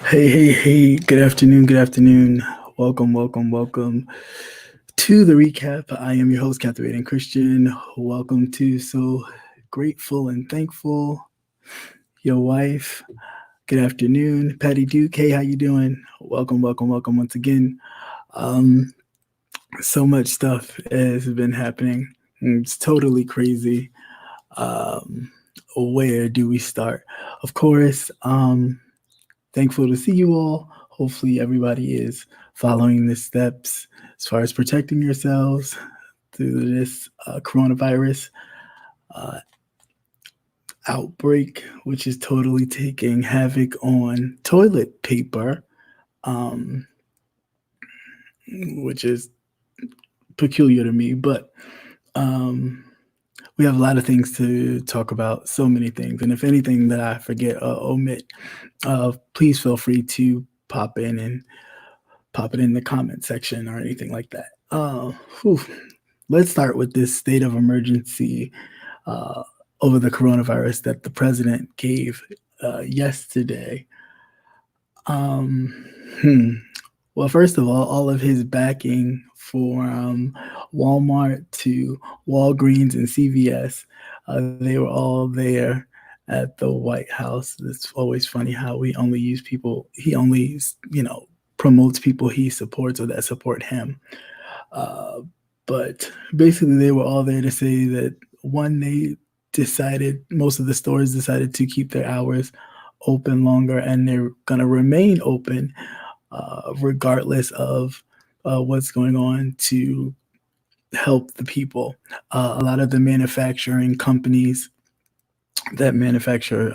Hey, good afternoon, good afternoon. Welcome to the recap. I am your host, Captivating Christian. Welcome to So Grateful and Thankful. Your wife. Good afternoon, Patty Duke. Hey, how you doing? Welcome once again. So much stuff has been happening. It's totally crazy. Where do we start? Of course, thankful to see you all. Hopefully, everybody is following the steps as far as protecting yourselves through this coronavirus outbreak, which is totally taking havoc on toilet paper, um, which is peculiar to me. But we have a lot of things to talk about, so many things. And if anything that I forget or omit, please feel free to pop in and pop it in the comment section or anything like that. Let's start with this state of emergency over the coronavirus that the president gave yesterday. Well, first of all of his backing for Walmart to Walgreens and CVS, they were all there at the White House. It's always funny how he only, promotes people he supports or that support him. But basically, they were all there to say that most of the stores decided to keep their hours open longer, and they're going to remain open regardless of what's going on to help the people. A lot of the manufacturing companies that manufacture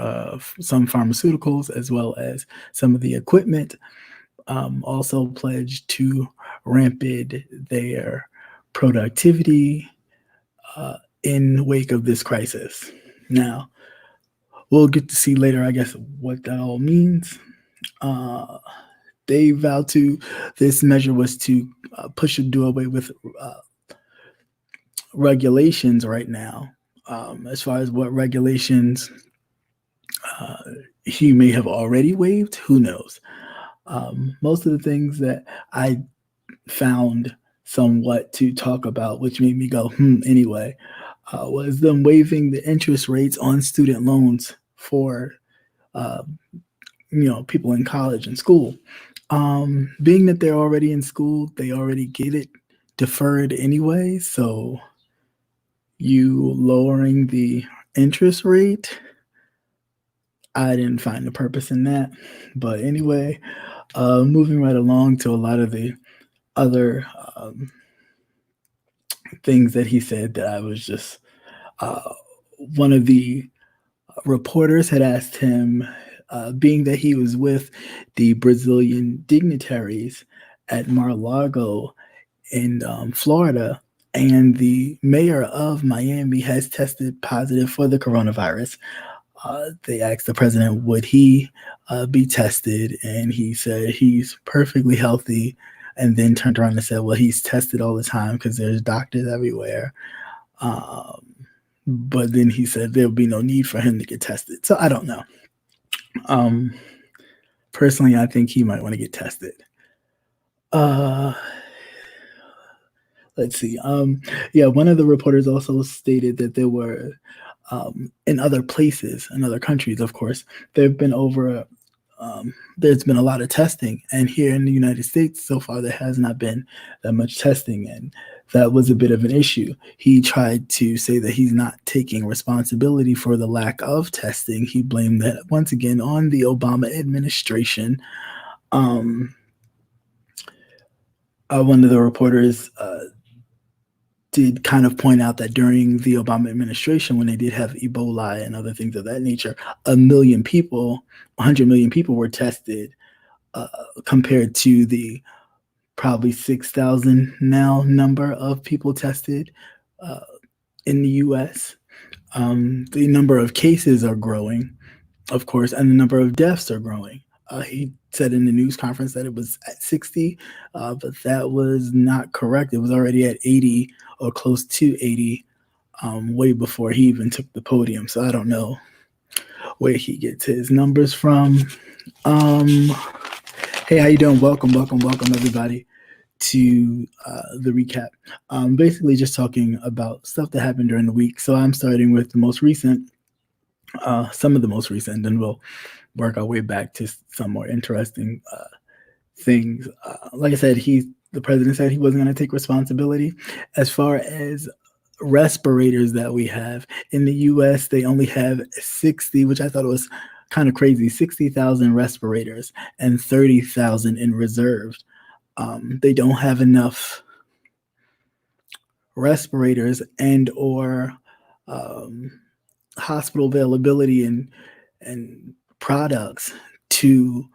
some pharmaceuticals as well as some of the equipment also pledged to ramp their productivity in wake of this crisis. Now, we'll get to see later, I guess, what that all means. They vowed this measure was to do away with regulations right now. As far as what regulations he may have already waived, who knows? Most of the things that I found somewhat to talk about, which made me go, anyway, was them waiving the interest rates on student loans for people in college and school. Being that they're already in school, they already get it deferred anyway. So you lowering the interest rate, I didn't find the purpose in that. But anyway, moving right along to a lot of the other things that he said that I was just, one of the reporters had asked him, being that he was with the Brazilian dignitaries at Mar-a-Lago in Florida, and the mayor of Miami has tested positive for the coronavirus. They asked the president, would he be tested? And he said he's perfectly healthy, and then turned around and said, well, he's tested all the time because there's doctors everywhere. But then he said there'll be no need for him to get tested. So I don't know. Personally, I think he might want to get tested. Let's see. One of the reporters also stated that there were, in other places, in other countries, of course, there have been over there's been a lot of testing, and here in the United States, so far there has not been that much testing, and that was a bit of an issue. He tried to say that he's not taking responsibility for the lack of testing. He blamed that once again on the Obama administration. One of the reporters did kind of point out that during the Obama administration, when they did have Ebola and other things of that nature, 100 million people were tested compared to the probably 6,000 now number of people tested in the US. The number of cases are growing, of course, and the number of deaths are growing. He said in the news conference that it was at 60, but that was not correct. It was already at 80 or close to 80 way before he even took the podium. So I don't know where he gets his numbers from. Hey, how you doing? Welcome, everybody, to the recap. Basically just talking about stuff that happened during the week. So I'm starting with the most recent, some of the most recent, and we'll work our way back to some more interesting things. Like I said, the president said he wasn't going to take responsibility. As far as respirators that we have in the US, they only have 60, which I thought was kind of crazy, 60,000 respirators and 30,000 in reserve. They don't have enough respirators and or hospital availability and products to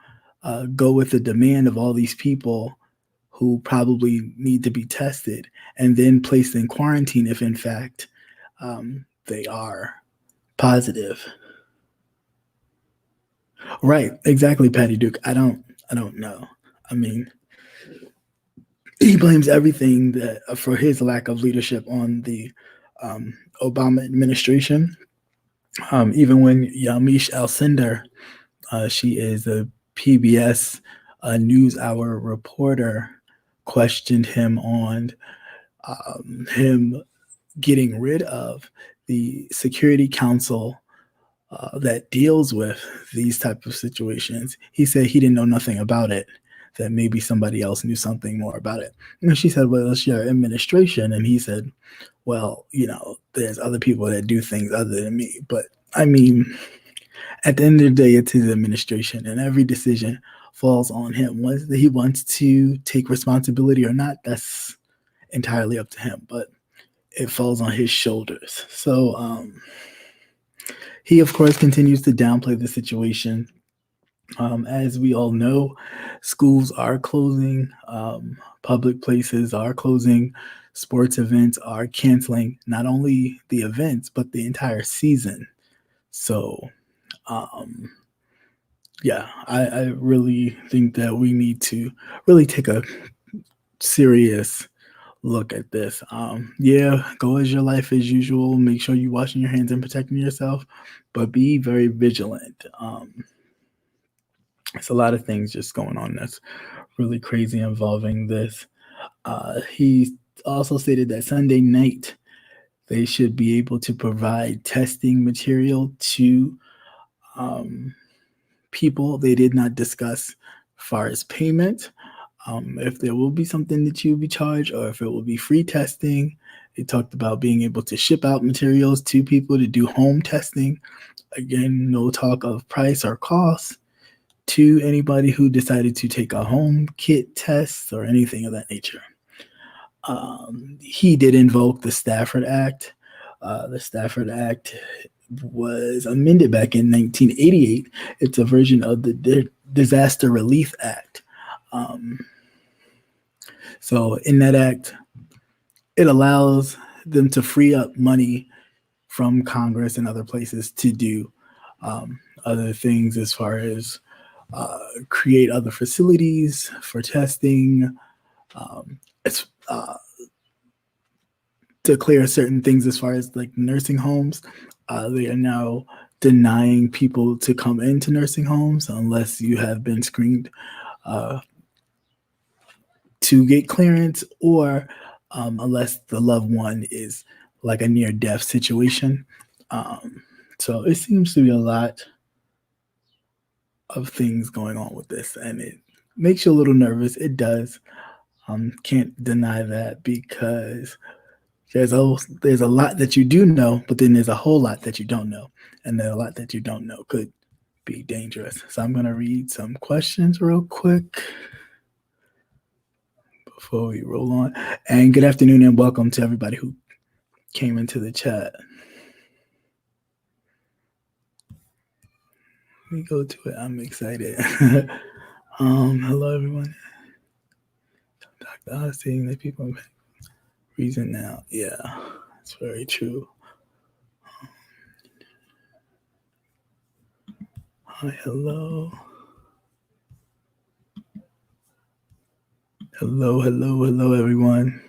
go with the demand of all these people who probably need to be tested and then placed in quarantine if in fact they are positive. Right, exactly, Patty Duke. I don't know. I mean, he blames everything for his lack of leadership on the Obama administration. Even when Yamiche Alcindor, she is a PBS NewsHour reporter, questioned him on him getting rid of the Security Council that deals with these type of situations. He said he didn't know nothing about it, that maybe somebody else knew something more about it. And she said, well, it's your administration. And he said, well, there's other people that do things other than me. But I mean, at the end of the day, it's his administration, and every decision falls on him. Whether he wants to take responsibility or not, that's entirely up to him, but it falls on his shoulders. So he, of course, continues to downplay the situation. As we all know, schools are closing, public places are closing, sports events are canceling, not only the events, but the entire season. So, yeah, I really think that we need to really take a serious look at this. Yeah, go as your life as usual. Make sure you're washing your hands and protecting yourself, but be very vigilant. It's a lot of things just going on that's really crazy involving this. He also stated that Sunday night they should be able to provide testing material to people. They did not discuss as far as payment, if there will be something that you'll be charged or if it will be free testing. They talked about being able to ship out materials to people to do home testing. Again, no talk of price or cost to anybody who decided to take a home kit test or anything of that nature. He did invoke the Stafford Act. The Stafford Act was amended back in 1988. It's a version of the Disaster Relief Act. So in that act, it allows them to free up money from Congress and other places to do other things as far as create other facilities for testing. It's declare certain things as far as like nursing homes. They are now denying people to come into nursing homes unless you have been screened to get clearance, or unless the loved one is like a near-death situation. So it seems to be a lot of things going on with this, and it makes you a little nervous. It does. Can't deny that because there's a lot that you do know, but then there's a whole lot that you don't know, and then a lot that you don't know could be dangerous. So I'm gonna read some questions real quick before we roll on. And good afternoon and welcome to everybody who came into the chat. Let me go to it. I'm excited. Hello everyone. Dr. Oz saying that people reason now. Yeah, it's very true. Hi, hello. Hello, everyone.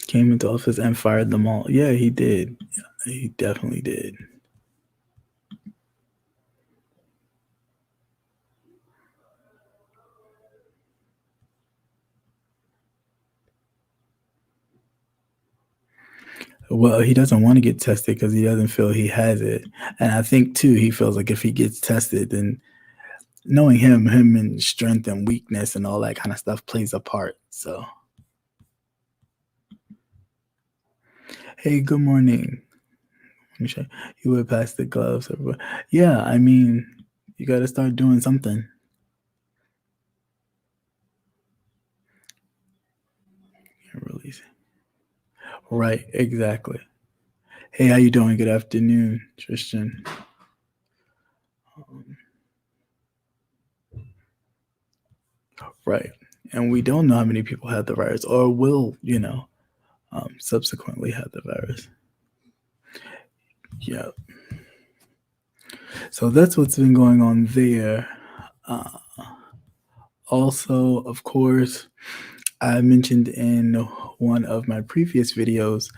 Came into office and fired them all. Yeah, he did. Yeah, he definitely did. Well, he doesn't want to get tested because he doesn't feel he has it. And I think, too, he feels like if he gets tested, then knowing him and strength and weakness and all that kind of stuff plays a part. So, hey, good morning. You would pass the gloves. Yeah, I mean, you got to start doing something. Release. Right, exactly. Hey, how you doing? Good afternoon, Tristan. Right, and we don't know how many people had the virus or will, subsequently have the virus. Yeah. So that's what's been going on there. Also, of course, I mentioned in one of my previous videos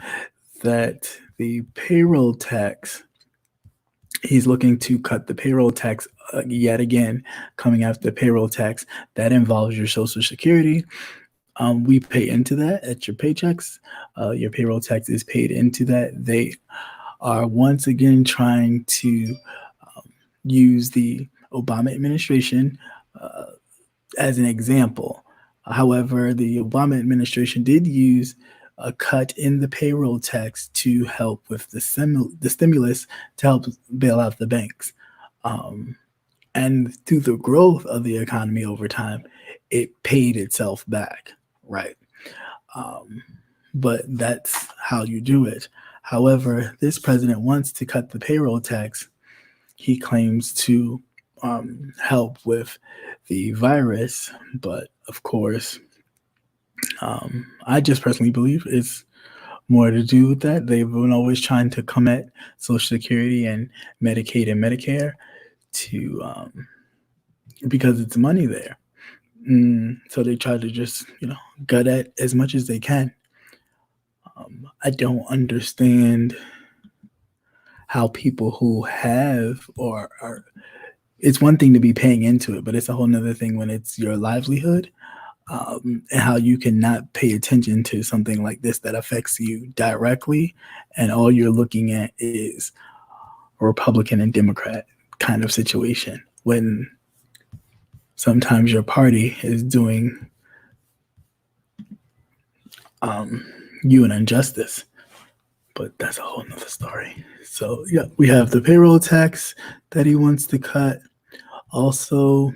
that the payroll tax, he's looking to cut the payroll tax yet again, coming after the payroll tax. That involves your Social Security. We pay into that at your paychecks. Your payroll tax is paid into that. They are once again trying to use the Obama administration as an example. However, the Obama administration did use a cut in the payroll tax to help with the stimulus to help bail out the banks. And through the growth of the economy over time, it paid itself back, right? But that's how you do it. However, this president wants to cut the payroll tax. He claims to help with the virus, but of course, I just personally believe it's more to do with that. They've been always trying to come at Social Security and Medicaid and Medicare to because it's money there. So they try to just gut at as much as they can. I don't understand how people who have or are, it's one thing to be paying into it, but it's a whole nother thing when it's your livelihood, and how you cannot pay attention to something like this that affects you directly, and all you're looking at is a Republican and Democrat kind of situation when sometimes your party is doing you an injustice. But that's a whole nother story. So yeah, we have the payroll tax that he wants to cut. Also,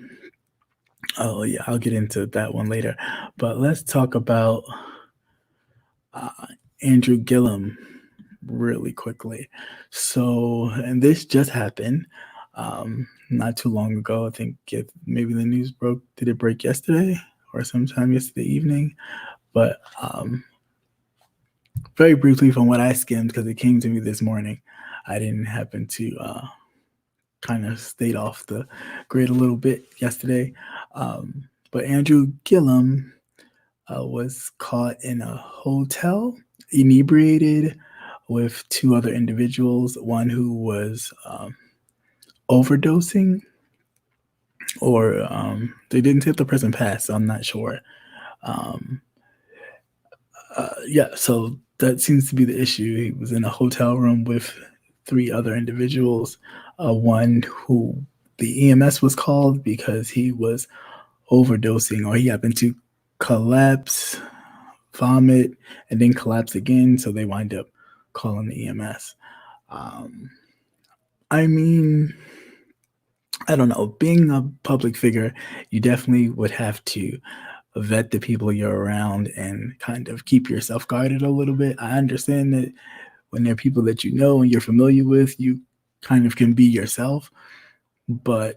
oh yeah, I'll get into that one later. But let's talk about Andrew Gillum really quickly. So, and this just happened not too long ago. I think maybe the news broke. Did it break yesterday or sometime yesterday evening? But very briefly from what I skimmed, because it came to me this morning, I didn't happen to kind of stayed off the grid a little bit yesterday. But Andrew Gillum was caught in a hotel, inebriated with two other individuals, one who was overdosing, or they didn't take the person past, so I'm not sure. Yeah, so that seems to be the issue. He was in a hotel room with three other individuals. One who the EMS was called because he was overdosing, or he happened to collapse, vomit, and then collapse again. So they wind up calling the EMS. Um, I mean, I don't know. Being a public figure, you definitely would have to vet the people you're around and kind of keep yourself guarded a little bit. I understand that when there are people that you know and you're familiar with, you kind of can be yourself. But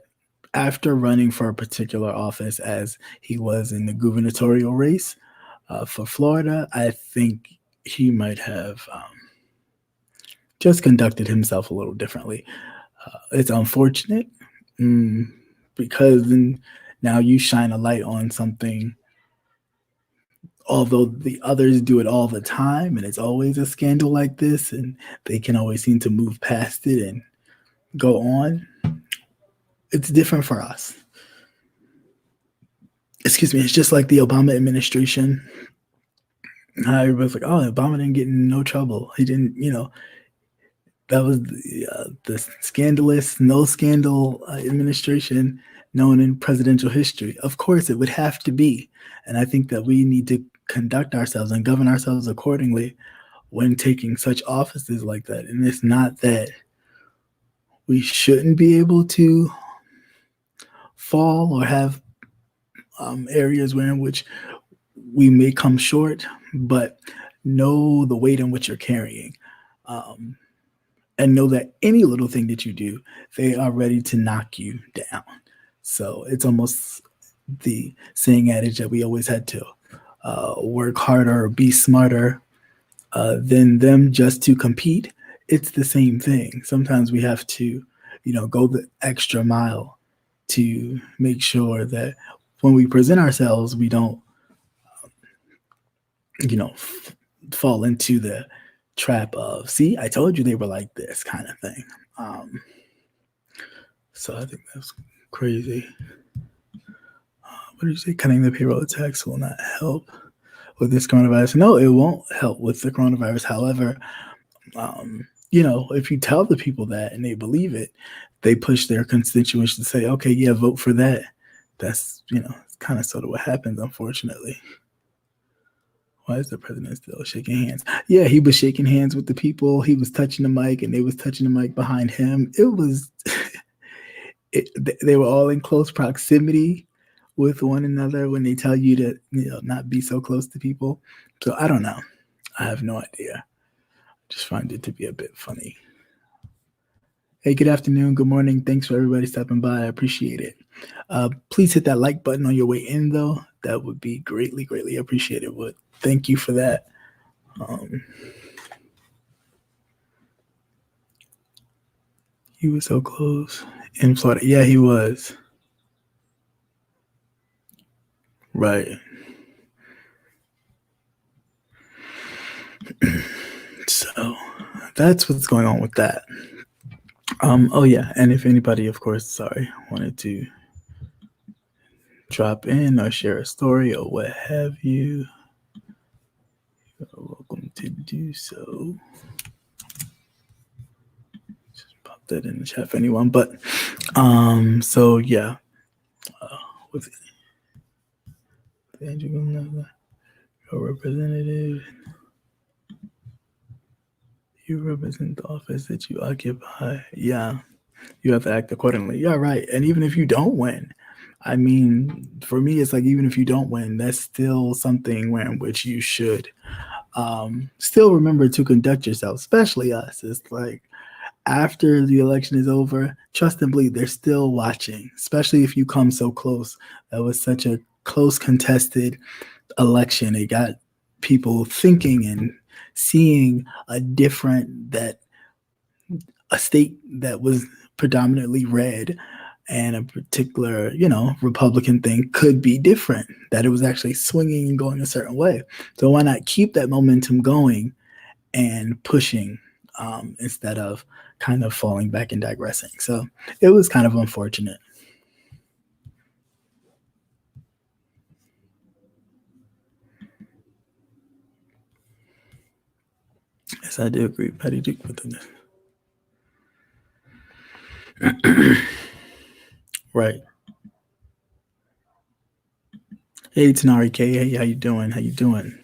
after running for a particular office, as he was in the gubernatorial race for Florida, I think he might have just conducted himself a little differently. It's unfortunate because then now you shine a light on something, although the others do it all the time and it's always a scandal like this and they can always seem to move past it and go on. It's different for us. Excuse me. It's just like the Obama administration. Everybody's like, oh, Obama didn't get in no trouble. He didn't, that was the scandalous, no scandal administration known in presidential history. Of course, it would have to be. And I think that we need to conduct ourselves and govern ourselves accordingly when taking such offices like that. And it's not that we shouldn't be able to fall or have areas where in which we may come short, but know the weight in which you're carrying. And know that any little thing that you do, they are ready to knock you down. So it's almost the saying adage that we always had to work harder or be smarter than them just to compete. It's the same thing. Sometimes we have to, go the extra mile to make sure that when we present ourselves, we don't, fall into the trap of, see, I told you they were like this kind of thing. So I think that's crazy. What did you say? Cutting the payroll tax will not help with this coronavirus. No, it won't help with the coronavirus. However, if you tell the people that and they believe it, they push their constituents to say, okay, yeah, vote for that. That's, kind of sort of what happens, unfortunately. Why is the president still shaking hands? Yeah, he was shaking hands with the people. He was touching the mic and they was touching the mic behind him. It was, they were all in close proximity with one another when they tell you to, not be so close to people. So I don't know. I have no idea. Just find it to be a bit funny. Hey, good afternoon. Good morning. Thanks for everybody stopping by. I appreciate it. Please hit that like button on your way in, though. That would be greatly, greatly appreciated. Would thank you for that. He was so close in Florida. Yeah, he was. Right. So that's what's going on with that. Oh yeah, and if anybody, of course, wanted to drop in or share a story or what have you, you're welcome to do so. Just pop that in the chat for anyone. But so yeah, with Andrew, your representative, you represent the office that you occupy. Yeah, you have to act accordingly. Yeah, right. And even if you don't win, I mean, for me, it's like even if you don't win, that's still something where in which you should still remember to conduct yourself, especially us. It's like after the election is over, trust and believe they're still watching, especially if you come so close. That was such a close contested election. It got people thinking and seeing a state that was predominantly red and a particular, Republican thing could be different, that it was actually swinging and going a certain way. So why not keep that momentum going and pushing instead of kind of falling back and digressing? So it was kind of unfortunate. Yes, I do agree. Patty Duke with the right. Hey, Tanari K. Hey, how you doing? How you doing?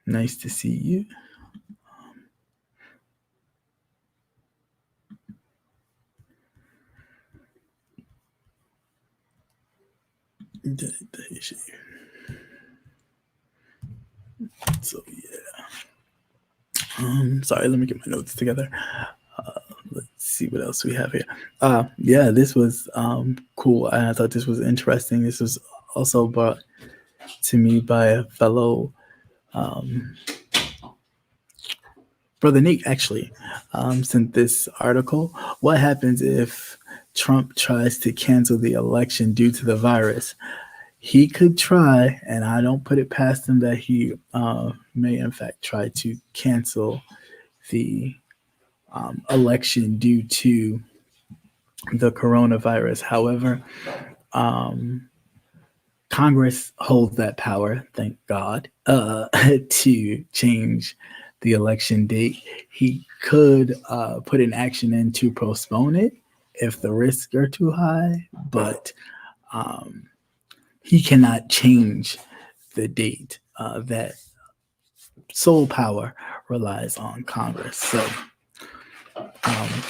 Nice to see you. So yeah. Sorry, let me get my notes together. Let's see what else we have here. Yeah, this was cool. I thought this was interesting. This was also brought to me by a fellow brother Nick. Actually, sent this article. What happens if Trump tries to cancel the election due to the virus? He could try, and I don't put it past him that he may in fact try to cancel the election due to the coronavirus. However, Congress holds that power, thank God, to change the election date. He could put an action in to postpone it if the risks are too high, but he cannot change the date. That sole power relies on Congress. So,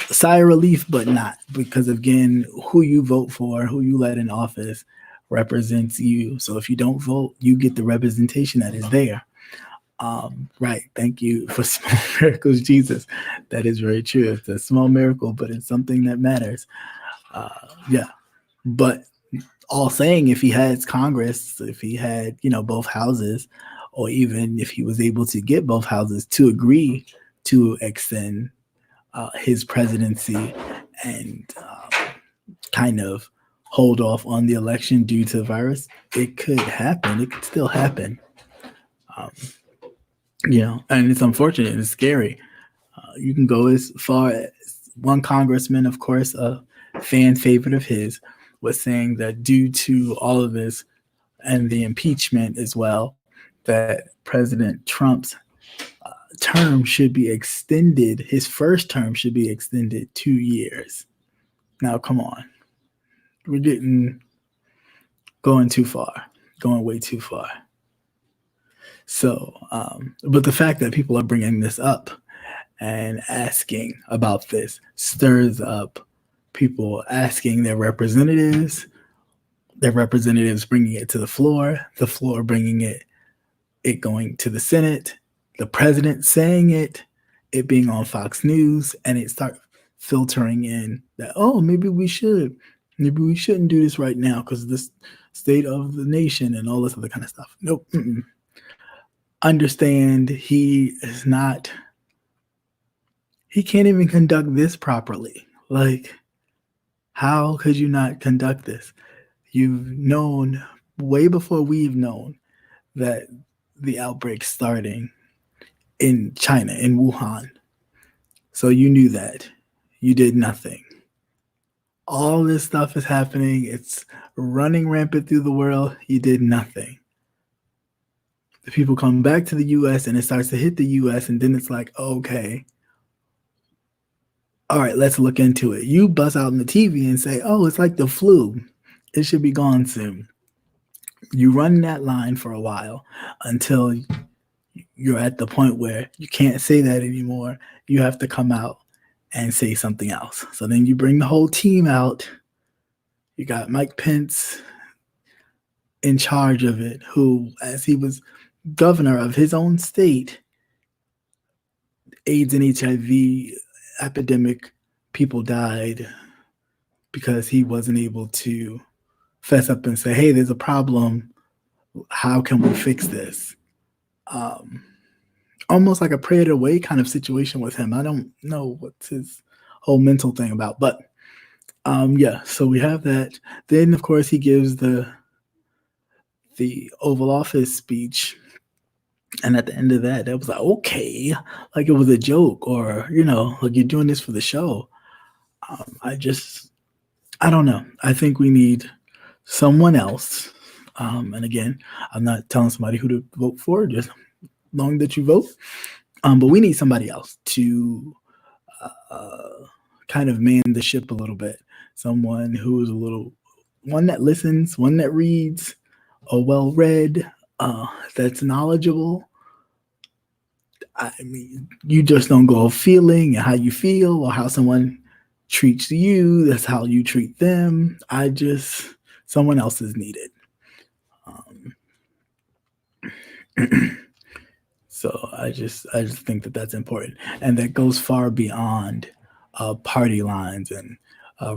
sigh of relief, but not, because again, who you vote for, who you let in office, represents you. So if you don't vote, you get the representation that is there. Right. Thank you for small miracles, Jesus. That is very true. It's a small miracle, but it's something that matters. Yeah. But all saying, if he has Congress, if he had, both houses, or even if he was able to get both houses to agree to extend his presidency and kind of hold off on the election due to the virus, it could happen. It could still happen. And it's unfortunate and it's scary. You can go as far as one congressman, of course, a fan favorite of his, was saying that due to all of this and the impeachment as well, that President Trump's term should be extended. His first term should be extended 2 years. Now, come on. We're going too far, going way too far. So, but the fact that people are bringing this up and asking about this stirs up people asking their representatives bringing it to the floor bringing it going to the Senate, the president saying it being on Fox News, and it start filtering in that, oh, maybe we shouldn't do this right now because this state of the nation and all this other kind of stuff. Nope. Understand he can't even conduct this properly. Like, how could you not conduct this? You've known way before we've known that the outbreak's starting in China, in Wuhan. So you knew that. You did nothing. All this stuff is happening. It's running rampant through the world. You did nothing. The people come back to the U.S. and it starts to hit the U.S. and then it's like, okay, all right, let's look into it. You bust out on the TV and say, oh, it's like the flu. It should be gone soon. You run that line for a while until you're at the point where you can't say that anymore. You have to come out and say something else. So then you bring the whole team out. You got Mike Pence in charge of it, who, as he was governor of his own state, AIDS and HIV epidemic, people died because he wasn't able to fess up and say, hey, there's a problem. How can we fix this? Almost like a pray it away kind of situation with him. I don't know what's his whole mental thing about, but yeah, so we have that. Then, of course, he gives the Oval Office speech. And at the end of that, it was like, okay, like it was a joke, or, like you're doing this for the show. I don't know. I think we need someone else. And again, I'm not telling somebody who to vote for. Just long that you vote. But we need somebody else to kind of man the ship a little bit. Someone who is one that listens, one that reads, a well-read, that's knowledgeable. I mean, you just don't go feeling and how you feel or how someone treats you. That's how you treat them. Someone else is needed. So I just think that that's important, and that goes far beyond party lines and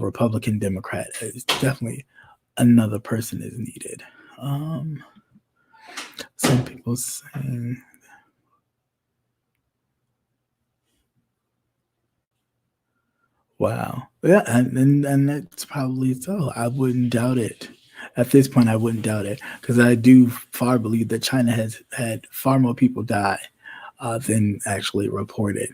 Republican, Democrat. It's definitely another person is needed. Some people saying, wow, yeah, and that's probably so. I wouldn't doubt it. At this point, I wouldn't doubt it because I do far believe that China has had far more people die than actually reported.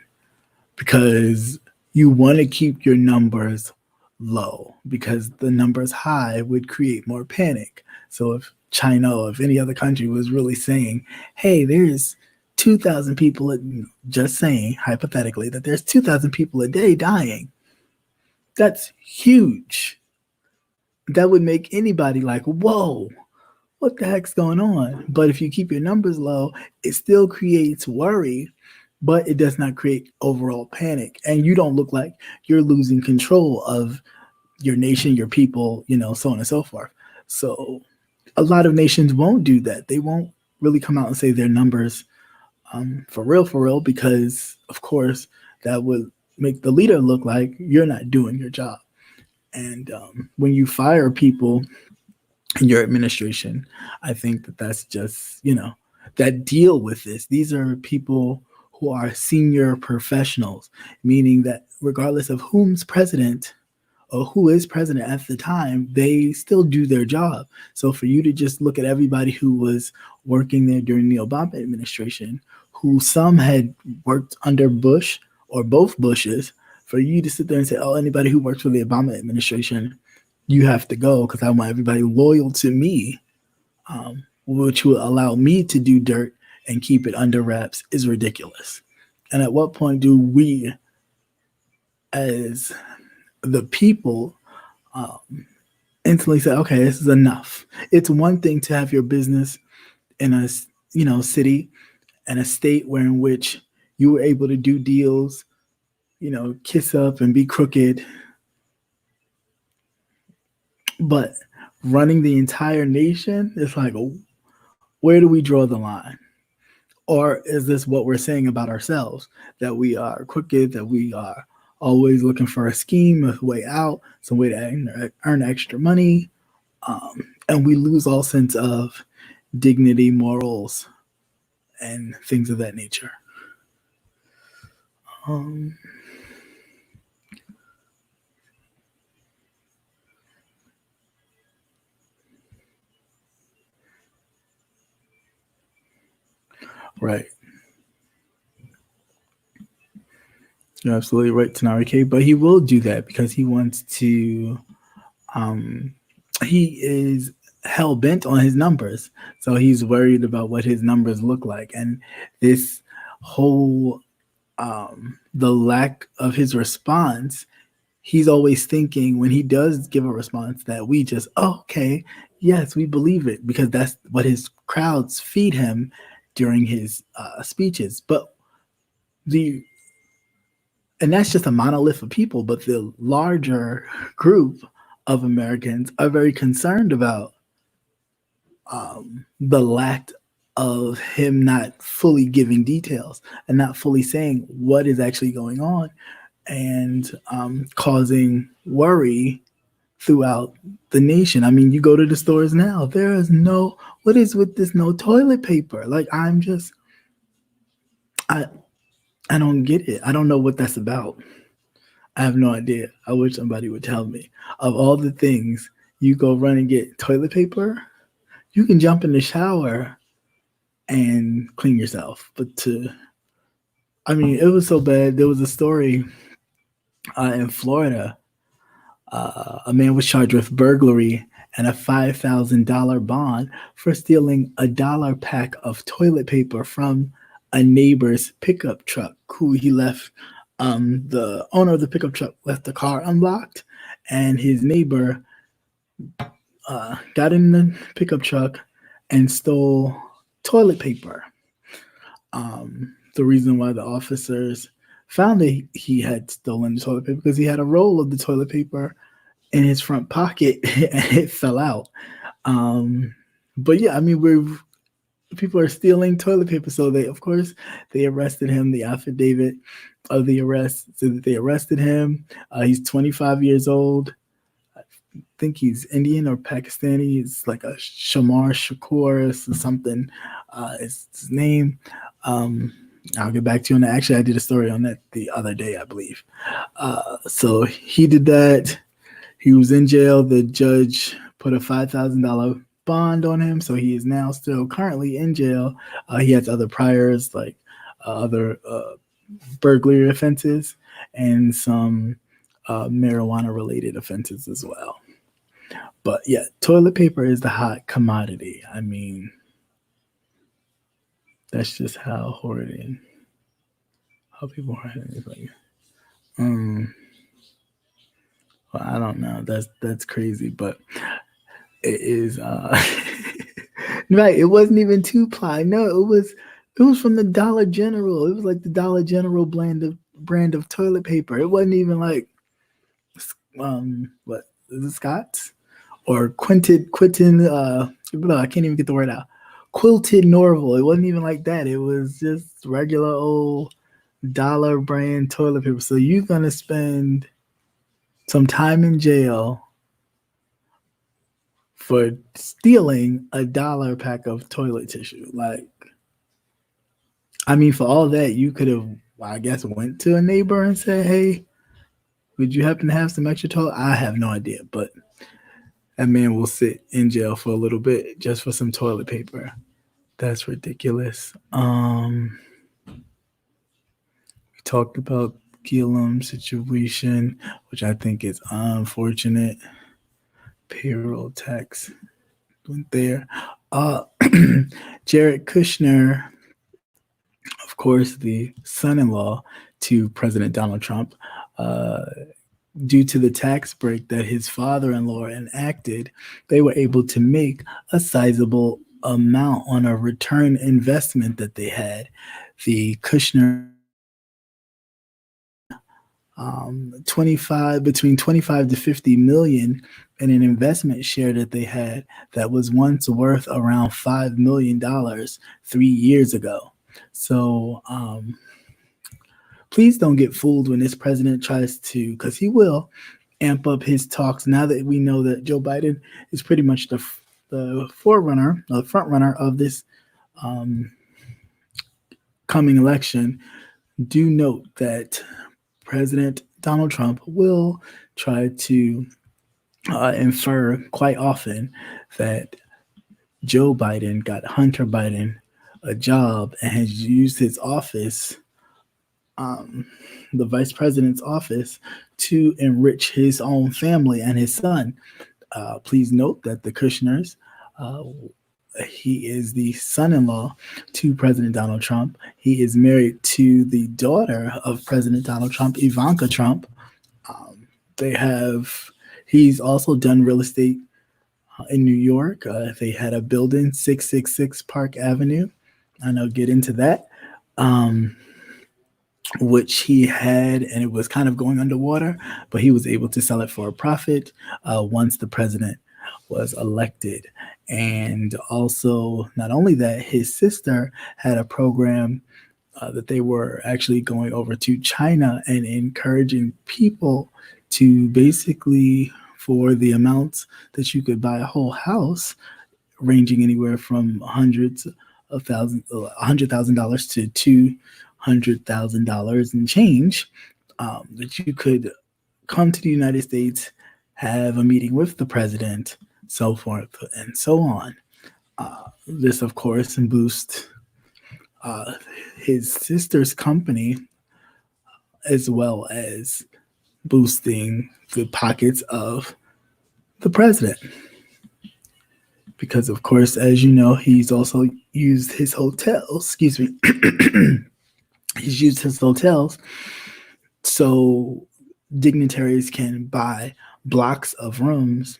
Because you want to keep your numbers low because the numbers high would create more panic. So if China or if any other country was really saying, hey, there's 2,000 people, just saying hypothetically that there's 2,000 people a day dying, that's huge. That would make anybody like, whoa, what the heck's going on? But if you keep your numbers low, it still creates worry, but it does not create overall panic. And you don't look like you're losing control of your nation, your people, so on and so forth. So a lot of nations won't do that. They won't really come out and say their numbers for real, because, of course, that would make the leader look like you're not doing your job. And when you fire people in your administration, I think that that's just, that deal with this. These are people who are senior professionals, meaning that regardless of whom's president or who is president at the time, they still do their job. So for you to just look at everybody who was working there during the Obama administration, who some had worked under Bush or both Bushes, for you to sit there and say, oh, anybody who works for the Obama administration, you have to go because I want everybody loyal to me, which will allow me to do dirt and keep it under wraps, is ridiculous. And at what point do we, as the people, instantly say, okay, this is enough? It's one thing to have your business in a city and a state where in which you were able to do deals, kiss up and be crooked. But running the entire nation, it's like, where do we draw the line? Or is this what we're saying about ourselves? That we are crooked, that we are always looking for a scheme, a way out, some way to earn extra money. And we lose all sense of dignity, morals, and things of that nature. Right. You're absolutely right, Tanari K. But he will do that because he wants to. He is hell bent on his numbers, so he's worried about what his numbers look like, and this whole the lack of his response. He's always thinking when he does give a response that we just, okay, yes, we believe it because that's what his crowds feed him during his speeches. But and that's just a monolith of people, but the larger group of Americans are very concerned about the lack of him not fully giving details and not fully saying what is actually going on, and causing worry throughout the nation. I mean, you go to the stores now, there is what is with this no toilet paper? Like, I don't get it. I don't know what that's about. I have no idea. I wish somebody would tell me. Of all the things you go run and get toilet paper, you can jump in the shower and clean yourself. But it was so bad. There was a story in Florida. A man was charged with burglary and a $5,000 bond for stealing a dollar pack of toilet paper from a neighbor's pickup truck who he left. The owner of the pickup truck left the car unlocked, and his neighbor got in the pickup truck and stole toilet paper. The reason why the officers found that he had stolen the toilet paper because he had a roll of the toilet paper in his front pocket and it fell out. But yeah, I mean, people are stealing toilet paper, so of course, they arrested him. The affidavit of the arrest said that they arrested him. He's 25 years old. I think he's Indian or Pakistani. It's like a Shamar Shakur or something. Is his name. I'll get back to you on that. Actually, I did a story on that the other day, I believe. So he did that. He was in jail. The judge put a $5,000 bond on him, so he is now still currently in jail. He has other priors, like other burglary offenses and some marijuana-related offenses as well. But yeah, toilet paper is the hot commodity. I mean, that's just how hoarding, how people hoarding is like. Well, I don't know. That's crazy, but it is. Right. It wasn't even 2-ply. No, it was from the Dollar General. It was like the Dollar General brand of toilet paper. It wasn't even like what is it, Scott's or Quinton I can't even get the word out. Quilted Norval. It wasn't even like that. It was just regular old dollar brand toilet paper. So you're gonna spend some time in jail for stealing a $1 pack of toilet tissue. Like, I mean, for all that, you could have, I guess, went to a neighbor and said, "Hey, would you happen to have some extra toilet?" I have no idea, but that man will sit in jail for a little bit just for some toilet paper. That's ridiculous. We talked about Gillum situation, which I think is unfortunate. Payroll tax went there. Jared Kushner, of course, the son-in-law to President Donald Trump, due to the tax break that his father-in-law enacted, they were able to make a sizable amount on a return investment that they had. The Kushner 25 to 50 million in an investment share that they had that was once worth around $5 million 3 years ago. So please don't get fooled when this president tries to, because he will amp up his talks now that we know that Joe Biden is pretty much the forerunner, the front runner of this coming election. Do note that President Donald Trump will try to infer quite often that Joe Biden got Hunter Biden a job and has used his office, the vice president's office, to enrich his own family and his son. Please note that the Kushners, he is the son-in-law to President Donald Trump. He is married to the daughter of President Donald Trump, Ivanka Trump. He's also done real estate in New York. They had a building, 666 Park Avenue. And I'll get into that, which he had, and it was kind of going underwater, but he was able to sell it for a profit once the president was elected. And also, not only that, his sister had a program that they were actually going over to China and encouraging people to basically, for the amounts that you could buy a whole house, ranging anywhere from $100,000 to $200,000 and change, that you could come to the United States, have a meeting with the president, so forth and so on. This, of course, boosts his sister's company, as well as boosting the pockets of the president. because of course, as you know, he's also used his hotels. Excuse me. He's used his hotels so dignitaries can buy blocks of rooms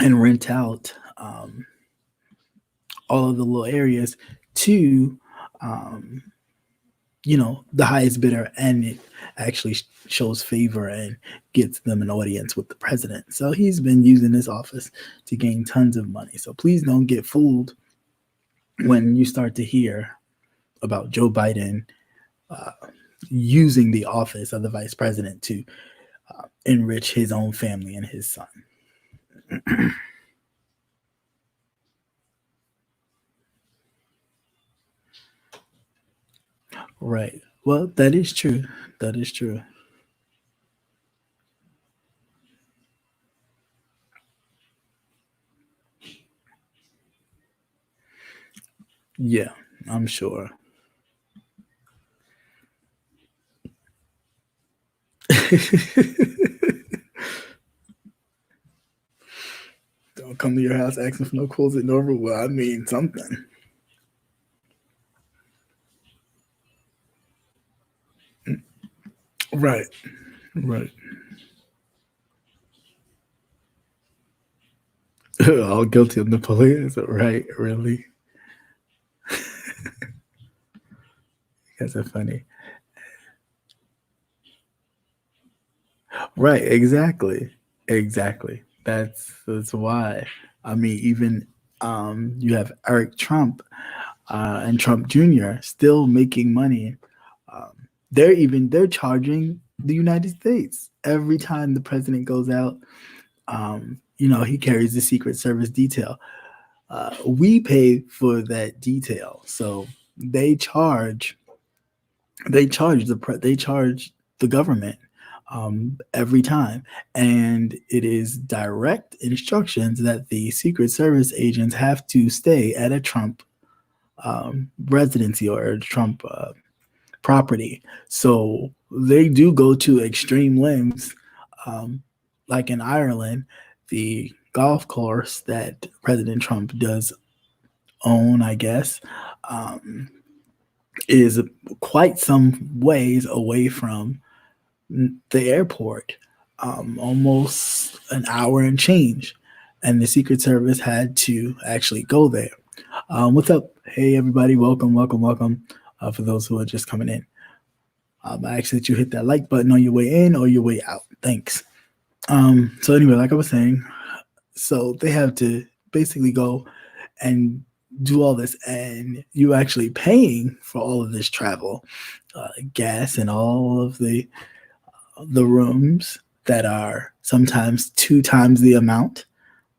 and rent out all of the little areas to um, the highest bidder, and it actually shows favor and gets them an audience with the president. So he's been using his office to gain tons of money. So please don't get fooled when you start to hear about Joe Biden using the office of the vice president to enrich his own family and his son. Right. Well, that is true. That is true. Yeah, I'm sure. Don't come to your house asking for no clothes at Norval. Well, I mean something. Right. Right. All guilty of Napoleon. Right. Really. That's so funny. Right. Exactly. Exactly. That's why. I mean, even you have Eric Trump and Trump Jr. still making money. They're charging the United States every time the president goes out. He carries the Secret Service detail. We pay for that detail, so they charge they charge the government every time, and it is direct instructions that the Secret Service agents have to stay at a Trump residency or a Trump property. So they do go to extreme lengths, um, like in Ireland, the golf course that President Trump does own, I guess, um, is quite some ways away from the airport, almost an hour and change. And the Secret Service had to actually go there. What's up? Hey, everybody. Welcome, welcome, welcome. For those who are just coming in, I ask that you hit that like button on your way in or your way out. Thanks. So, anyway, like I was saying, so they have to basically go and do all this, and you actually paying for all of this travel, gas, and all of the rooms that are sometimes two times the amount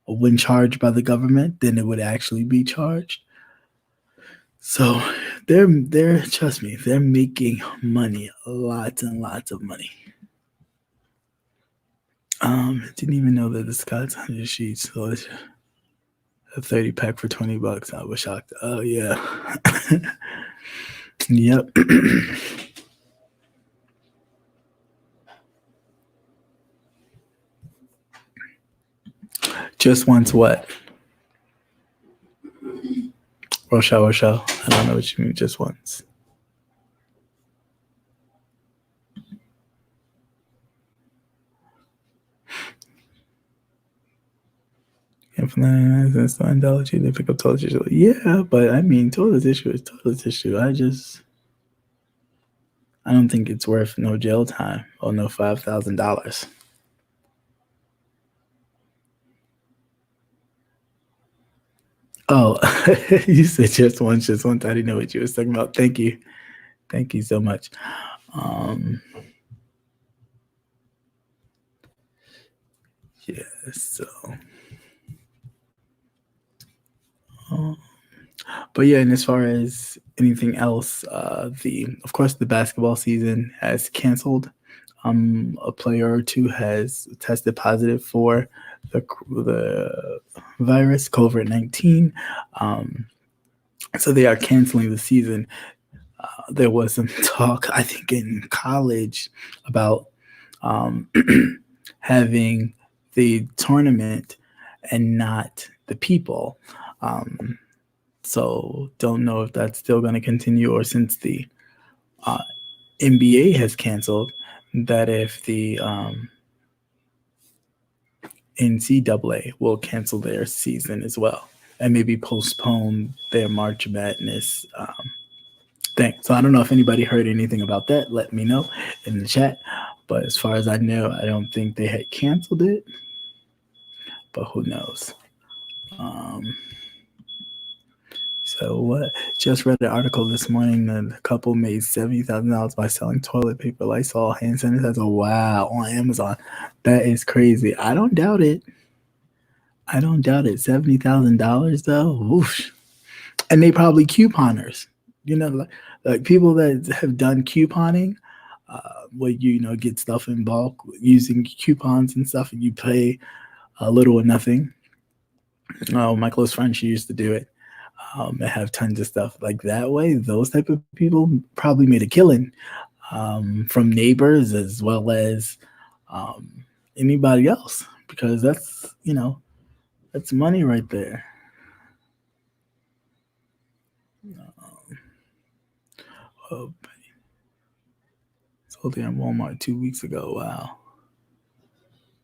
when charged by the government than it would actually be charged. So they're trust me, they're making money, lots and lots of money. Didn't even know that the Scott's 100 sheets. So it's a 30 pack for $20. I was shocked. Oh yeah. Yep. Just once what? Rochelle, Rochelle. I don't know what you mean just once. That's not indulging. They pick up toilet tissue. Yeah, but I mean, toilet tissue is toilet tissue. I don't think it's worth no jail time or no $5,000. Oh, you said just once, just once. I didn't know what you was talking about. Thank you so much. Um, yeah. So, um, but yeah, and as far as anything else, the of course the basketball season has canceled. A player or two has tested positive for the virus, COVID-19. Um, so they are canceling the season. There was some talk, I think, in college about um, having the tournament and not the people. So don't know if that's still going to continue, or since the uh, NBA has canceled, that if the NCAA will cancel their season as well and maybe postpone their March Madness thing. So I don't know if anybody heard anything about that. Let me know in the chat. But as far as I know, I don't think they had canceled it. But who knows? So what? Just read an article this morning that a couple made $70,000 by selling toilet paper, Lysol, hand sanitizer. Wow, on Amazon. That is crazy. I don't doubt it. $70,000 though. Whoosh. And they probably couponers. Like people that have done couponing, where you get stuff in bulk using coupons and stuff, and you pay a little or nothing. My close friend, she used to do it. And have tons of stuff like that way. Those type of people probably made a killing from neighbors as well as anybody else, because that's money right there. Sold it in Walmart 2 weeks ago. Wow.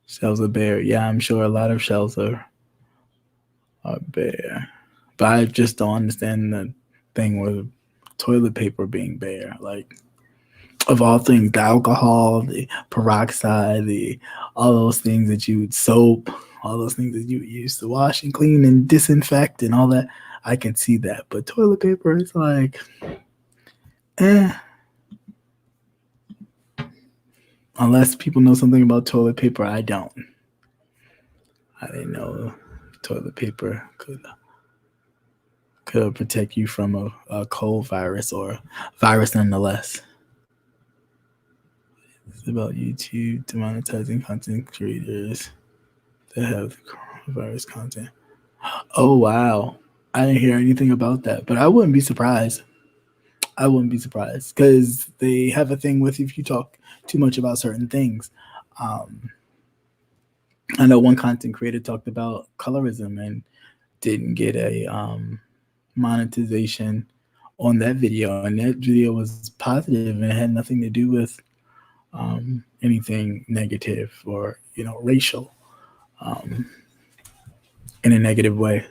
Shelves are bare. Yeah, I'm sure a lot of shelves are bare. But I just don't understand the thing with toilet paper being bare. Like, of all things, the alcohol, the peroxide, all those things that you would soap, all those things that you would use to wash and clean and disinfect and all that, I can see that. But toilet paper is like, unless people know something about toilet paper, I don't. I didn't know toilet paper could protect you from a cold virus, or virus nonetheless. It's about YouTube demonetizing content creators that have coronavirus content. Oh, wow. I didn't hear anything about that, but I wouldn't be surprised. Because they have a thing with, if you talk too much about certain things. I know one content creator talked about colorism and didn't get a monetization on that video, and that video was positive and it had nothing to do with anything negative or racial in a negative way.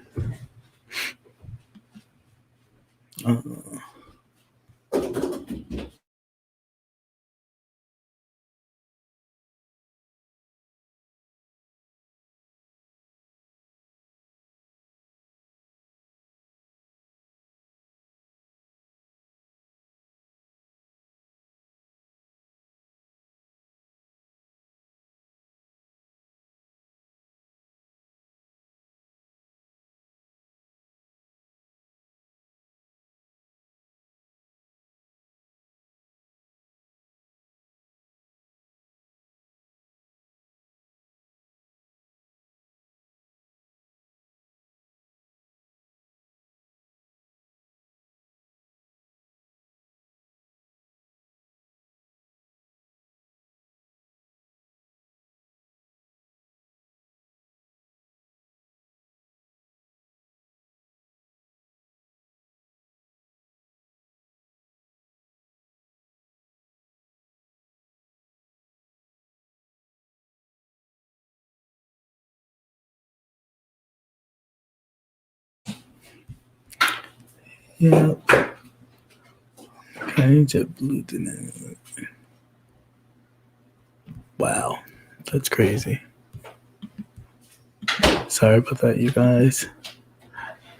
Yeah. Okay, JetBlue didn't. Wow, that's crazy. Sorry about that, you guys.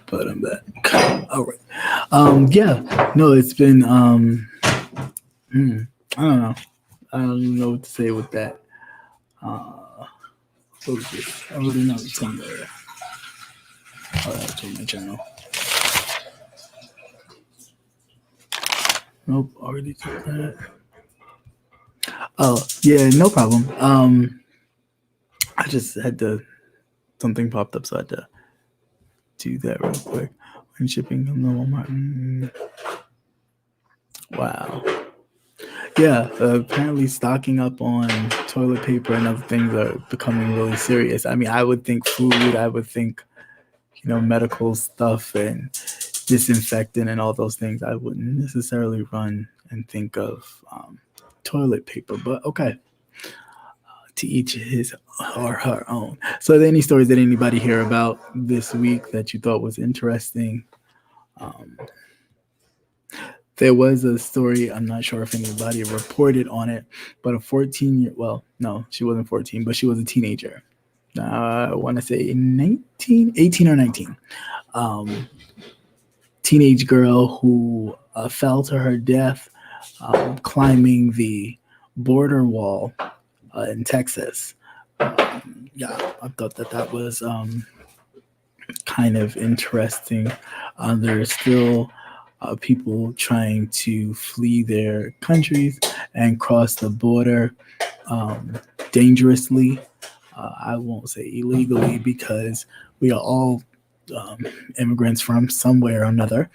But I'm back. All right. Yeah. No, it's been. I don't know. I don't even know what to say with that. What was this? I already know it's somewhere. All right, check my channel. Nope, already took that. Oh, yeah, no problem. I just had to, something popped up, so I had to do that real quick. When shipping from the Walmart. Wow. Yeah, apparently stocking up on toilet paper and other things are becoming really serious. I mean, I would think food, I would think medical stuff and disinfectant and all those things, I wouldn't necessarily run and think of toilet paper. But okay, to each his or her own. So, are there any stories that anybody hear about this week that you thought was interesting? Um, there was a story, I'm not sure if anybody reported on it, but a well, no, she wasn't 14, but she was a teenager. I want to say 19, 18 or 19. Um, Teenage girl who fell to her death climbing the border wall in Texas. Yeah, I thought that was kind of interesting. There's still people trying to flee their countries and cross the border um, dangerously. I won't say illegally because we are all immigrants from somewhere or another.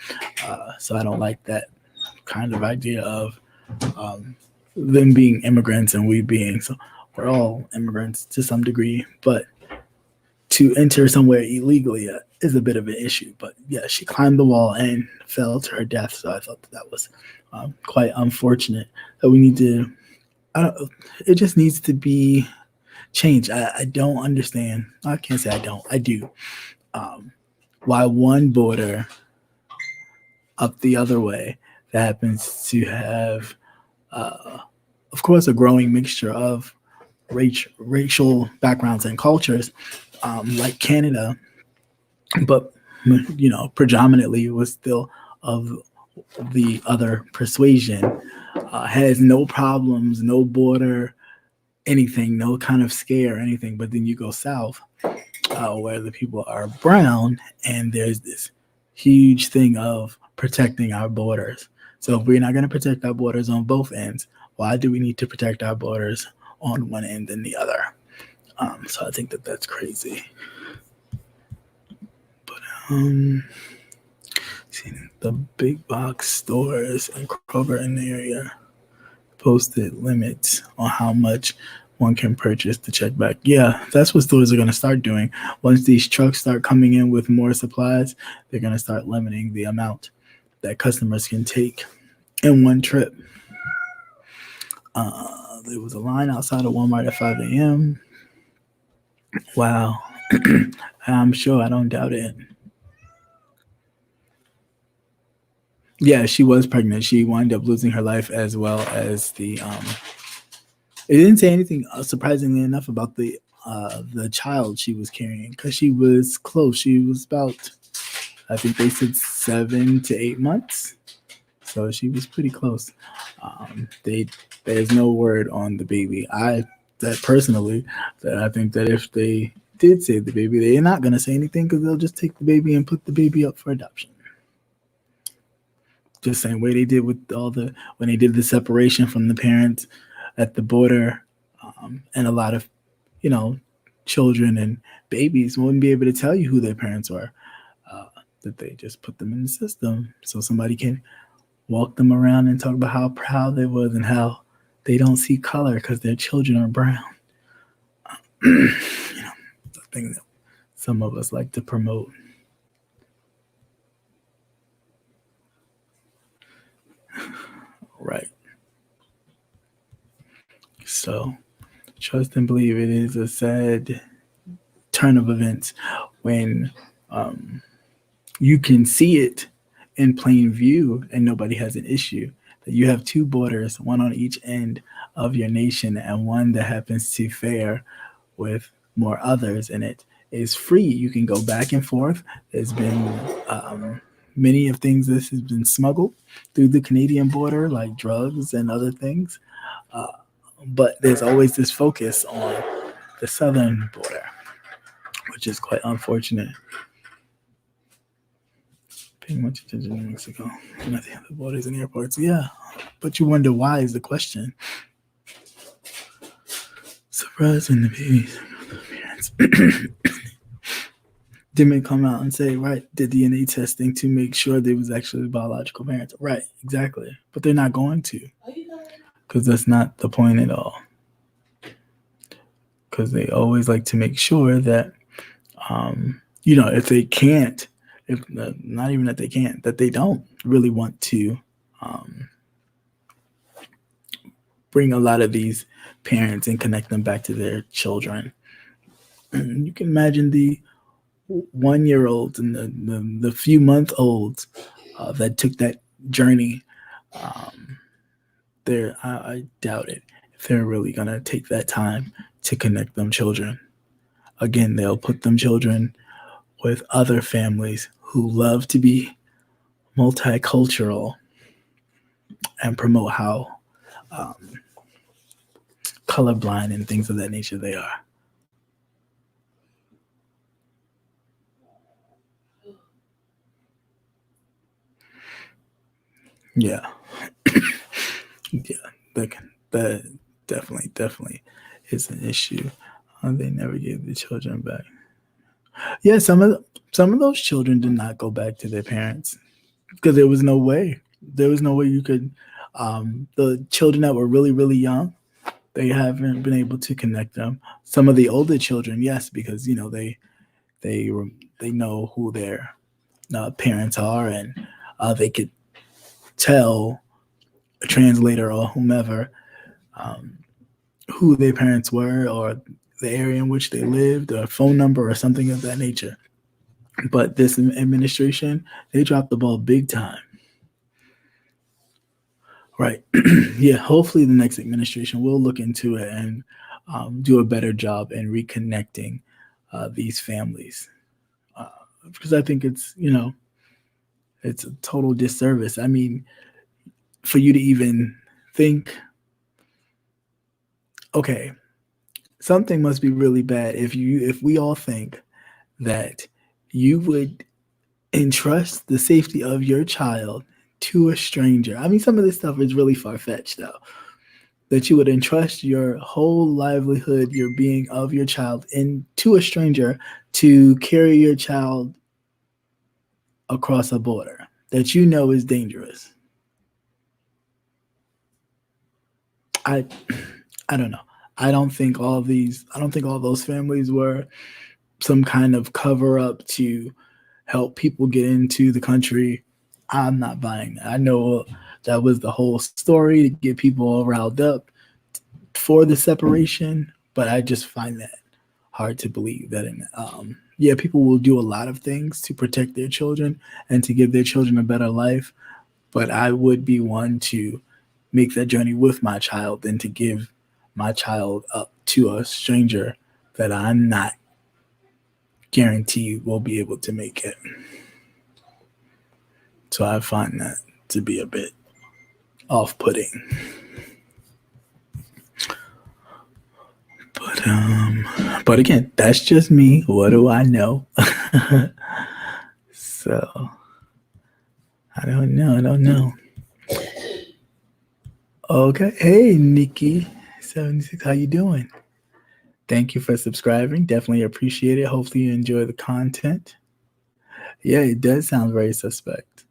So I don't like that kind of idea of them being immigrants and we being. So we're all immigrants to some degree, but to enter somewhere illegally is a bit of an issue. But yeah, she climbed the wall and fell to her death. So I thought that was quite unfortunate. That we need to. I don't. It just needs to be changed. I don't understand. I can't say I don't. I do. Why one border up the other way that happens to have, of course, a growing mixture of racial backgrounds and cultures, like Canada, but predominantly was still of the other persuasion, has no problems, no border, anything, no kind of scare or anything. But then you go south, where the people are brown, and there's this huge thing of protecting our borders. So if we're not going to protect our borders on both ends, why do we need to protect our borders on one end and the other? So I think that that's crazy. But see, the big box stores and Kroger in the area posted limits on how much one can purchase to check back. Yeah, that's what stores are going to start doing. Once these trucks start coming in with more supplies, they're going to start limiting the amount that customers can take in one trip. There was a line outside of Walmart at 5 a.m. Wow. I'm sure, I don't doubt it. Yeah, she was pregnant. She wound up losing her life as well as the. It didn't say anything surprisingly enough about the child she was carrying because she was close. She was about, I think they said 7 to 8 months, so she was pretty close. There's no word on the baby. I think that if they did save the baby, they're not gonna say anything because they'll just take the baby and put the baby up for adoption. Just same way they did with when they did the separation from the parents at the border, and a lot of children and babies wouldn't be able to tell you who their parents were. That they just put them in the system so somebody can walk them around and talk about how proud they was and how they don't see color because their children are brown. The thing that some of us like to promote. Right. So, trust and believe it is a sad turn of events when you can see it in plain view and nobody has an issue. That you have two borders, one on each end of your nation, and one that happens to fare with more others, and it is free. You can go back and forth. There's been many of things that has been smuggled through the Canadian border, like drugs and other things. But there's always this focus on the southern border, which is quite unfortunate. Paying much attention to Mexico and at the other borders and airports. Yeah, but you wonder why is the question. Surprising the babies. Didn't come out and say, right, did DNA testing to make sure they was actually biological parents. Right, exactly. But they're not going to. Because that's not the point at all. Because they always like to make sure that if they can't, if not even that they can't, that they don't really want to um, bring a lot of these parents and connect them back to their children. You can imagine the 1 year olds and the few month olds that took that journey. Um, I doubt it if they're really going to take that time to connect them children. Again, they'll put them children with other families who love to be multicultural and promote how um, colorblind and things of that nature they are. Yeah, yeah, that that definitely is an issue. They never gave the children back. Yeah, some of those children did not go back to their parents because there was no way. There was no way you could. The children that were really young, they haven't been able to connect them. Some of the older children, yes, because they they know who their parents are, and they could tell a translator or whomever um, who their parents were or the area in which they lived, or a phone number or something of that nature. But this administration, they dropped the ball big time. Right. Yeah. Hopefully, the next administration will look into it and do a better job in reconnecting these families. Uh, because I think it's a total disservice. I mean, for you to even think, okay, something must be really bad if we all think that you would entrust the safety of your child to a stranger. I mean, some of this stuff is really far fetched, though. That you would entrust your whole livelihood, your being of your child, into a stranger to carry your child across a border that you know is dangerous. I I don't know. I don't think all those families were some kind of cover up to help people get into the country. I'm not buying that. I know that was the whole story to get people all riled up for the separation, but I just find that hard to believe that yeah, people will do a lot of things to protect their children and to give their children a better life, but I would be one to make that journey with my child than to give my child up to a stranger that I'm not guaranteed will be able to make it. So I find that to be a bit off-putting. But again, that's just me. What do I know? So I don't know. I don't know. Okay. Hey, Nikki76, how you doing? Thank you for subscribing. Definitely appreciate it. Hopefully you enjoy the content. Yeah, it does sound very suspect.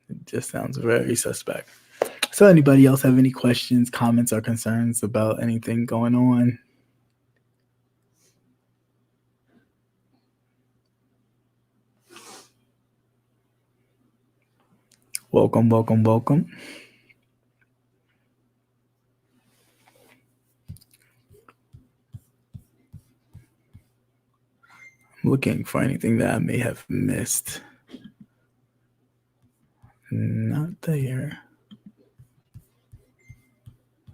It just sounds very suspect. So anybody else have any questions, comments, or concerns about anything going on? Welcome, welcome, welcome. I'm looking for anything that I may have missed. Not there.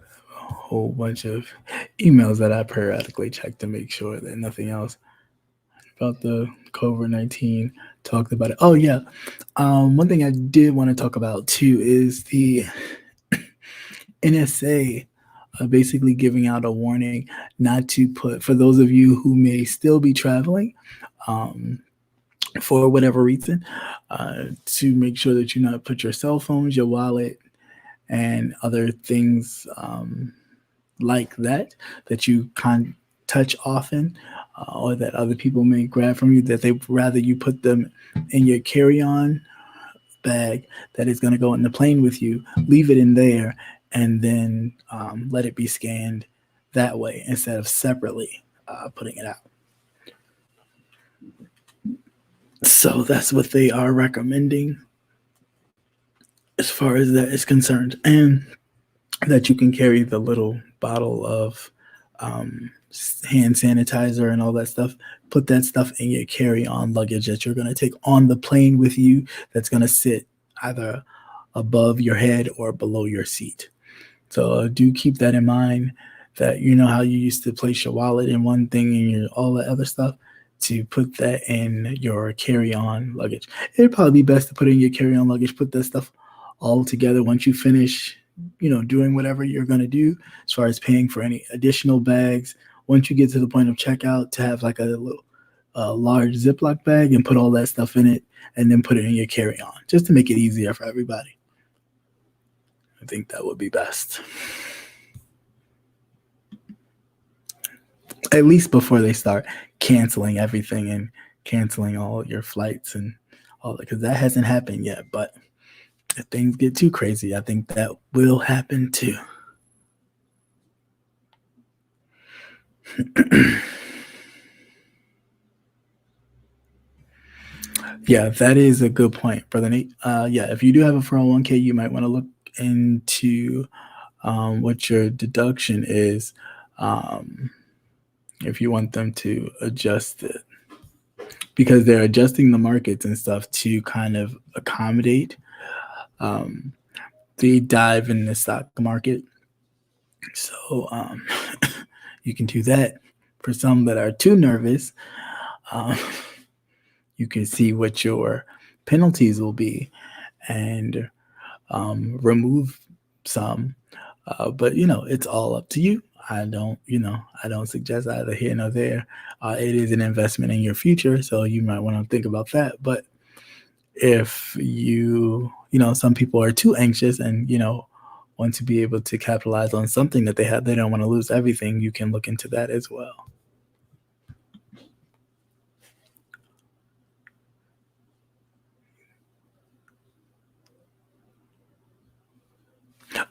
A whole bunch of emails that I periodically check to make sure that nothing else about the COVID-19 talked about it. Oh yeah. One thing I did want to talk about too is the NSA basically giving out a warning not to put, for those of you who may still be traveling for whatever reason, to make sure that you not put your cell phones, your wallet, and other things like that you can't touch often, or that other people may grab from you, that they rather you put them in your carry-on bag that is going to go in the plane with you, leave it in there, and then let it be scanned that way instead of separately putting it out. So that's what they are recommending as far as that is concerned. And that you can carry the little bottle of hand sanitizer and all that stuff. Put that stuff in your carry on luggage that you're going to take on the plane with you, that's going to sit either above your head or below your seat. So do keep that in mind, that you know how you used to place your wallet in one thing and your all the other stuff, to put that in your carry-on luggage. It'd probably be best to put it in your carry-on luggage, put that stuff all together once you finish, doing whatever you're going to do as far as paying for any additional bags. Once you get to the point of checkout, to have like a little large Ziploc bag and put all that stuff in it, and then put it in your carry-on, just to make it easier for everybody. I think that would be best. At least before they start canceling everything and canceling all your flights and all that, because that hasn't happened yet. But if things get too crazy, I think that will happen too. Yeah, that is a good point, Brother Nate. Yeah, if you do have a 401k, you might want to look into what your deduction is, um, if you want them to adjust it, because they're adjusting the markets and stuff to kind of accommodate the dive in the stock market. So you can do that. For some that are too nervous, um, you can see what your penalties will be and remove some. But it's all up to you. I don't suggest either here nor there. It is an investment in your future, so you might want to think about that. But if some people are too anxious and want to be able to capitalize on something that they have, they don't want to lose everything, you can look into that as well.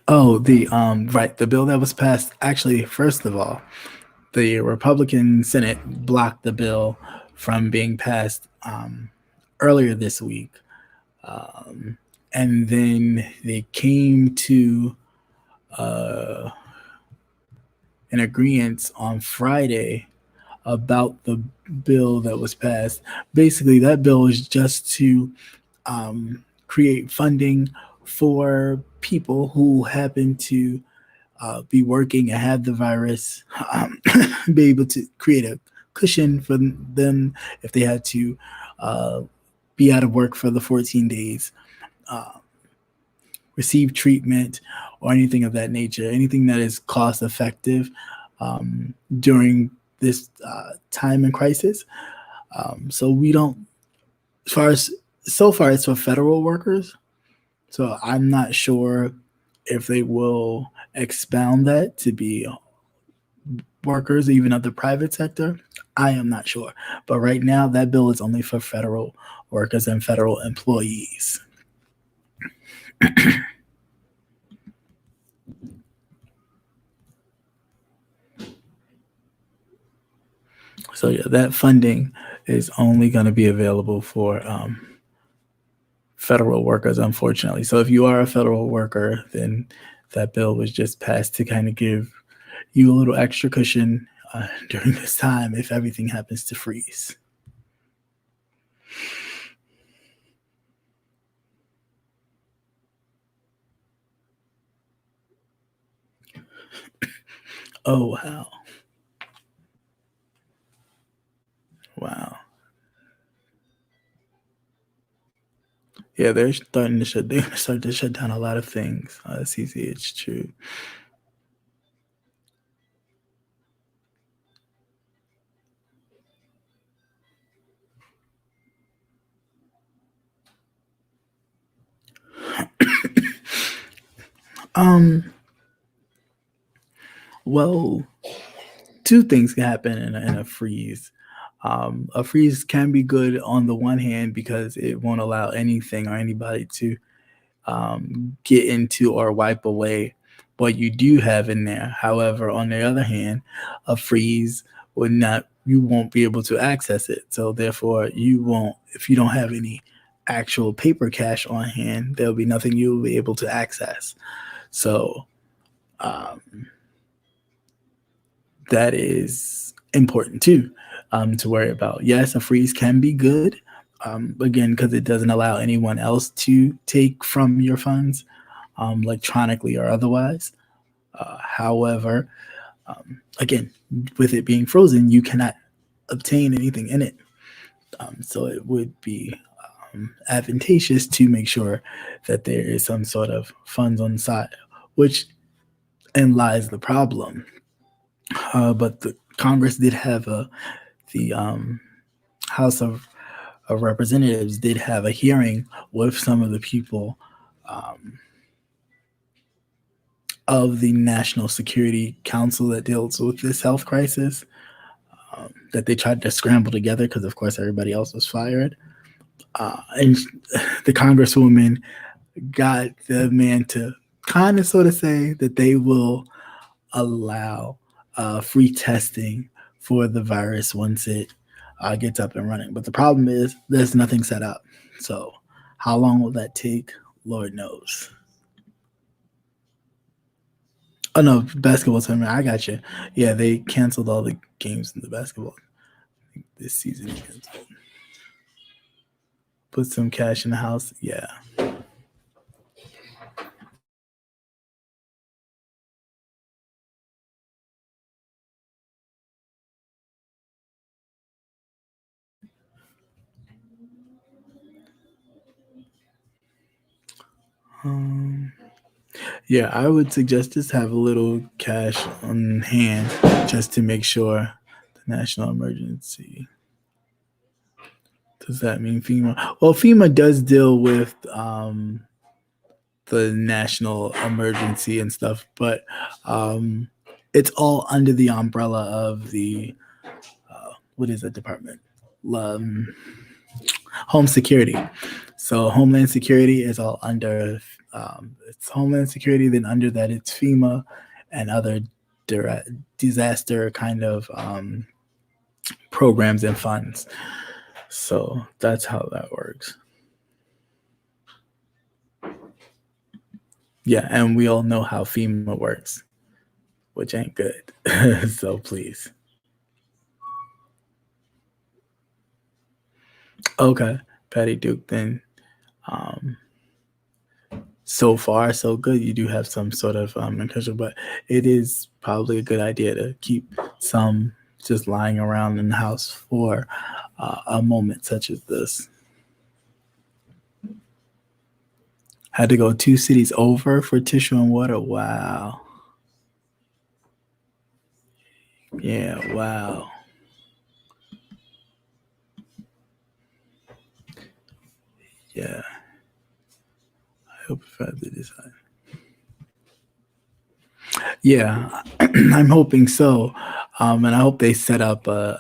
Oh, the bill that was passed. Actually, first of all, the Republican Senate blocked the bill from being passed earlier this week, and then they came to an agreement on Friday about the bill that was passed. Basically, that bill is just to create funding for people who happen to be working and have the virus, be able to create a cushion for them if they had to be out of work for the 14 days, receive treatment, or anything of that nature, anything that is cost effective during this time and crisis. So we don't, as far as so far, it's for federal workers. So I'm not sure if they will expound that to be workers, even of the private sector. I am not sure. But right now, that bill is only for federal workers and federal employees. So yeah, that funding is only going to be available for federal workers, unfortunately. So if you are a federal worker, then that bill was just passed to kind of give you a little extra cushion during this time if everything happens to freeze. Oh wow, wow. Yeah, they're starting to shut. They're gonna start to shut down a lot of things. CC, it's true. Um, well, two things can happen in a freeze. A freeze can be good on the one hand because it won't allow anything or anybody to get into or wipe away what you do have in there. However, on the other hand, a freeze you won't be able to access it. So therefore, you won't, if you don't have any actual paper cash on hand, there'll be nothing you'll be able to access. So um, that is important too, to worry about. Yes, a freeze can be good, again, because it doesn't allow anyone else to take from your funds, electronically or otherwise. However, again, with it being frozen, you cannot obtain anything in it. So it would be advantageous to make sure that there is some sort of funds on the side, which and lies the problem. But the Congress did have the House of Representatives did have a hearing with some of the people um, of the National Security Council that deals with this health crisis, that they tried to scramble together because, of course, everybody else was fired. And the Congresswoman got the man to kind of sort of say that they will allow free testing for the virus once it gets up and running. But the problem is there's nothing set up. So how long will that take? Lord knows. Oh no, basketball tournament. I got you. Yeah, they canceled all the games in the basketball this season. Canceled. Put some cash in the house. Yeah. Um, yeah, I would suggest just have a little cash on hand just to make sure the national emergency. Does that mean FEMA? Well, FEMA does deal with the national emergency and stuff, but um, it's all under the umbrella of the what is the department? Um, Home Security. So Homeland Security is all under it's Homeland Security. Then under that, it's FEMA and other disaster kind of programs and funds. So that's how that works. Yeah, and we all know how FEMA works, which ain't good. So please. Okay, Patty Duke. Then um, so far so good. You do have some sort of encouragement, but it is probably a good idea to keep some just lying around in the house for a moment such as this. Had to go 2 cities over for tissue and water. Wow. Yeah. Wow. Yeah. I hope if I did this. Yeah, I'm hoping so, and I hope they set up a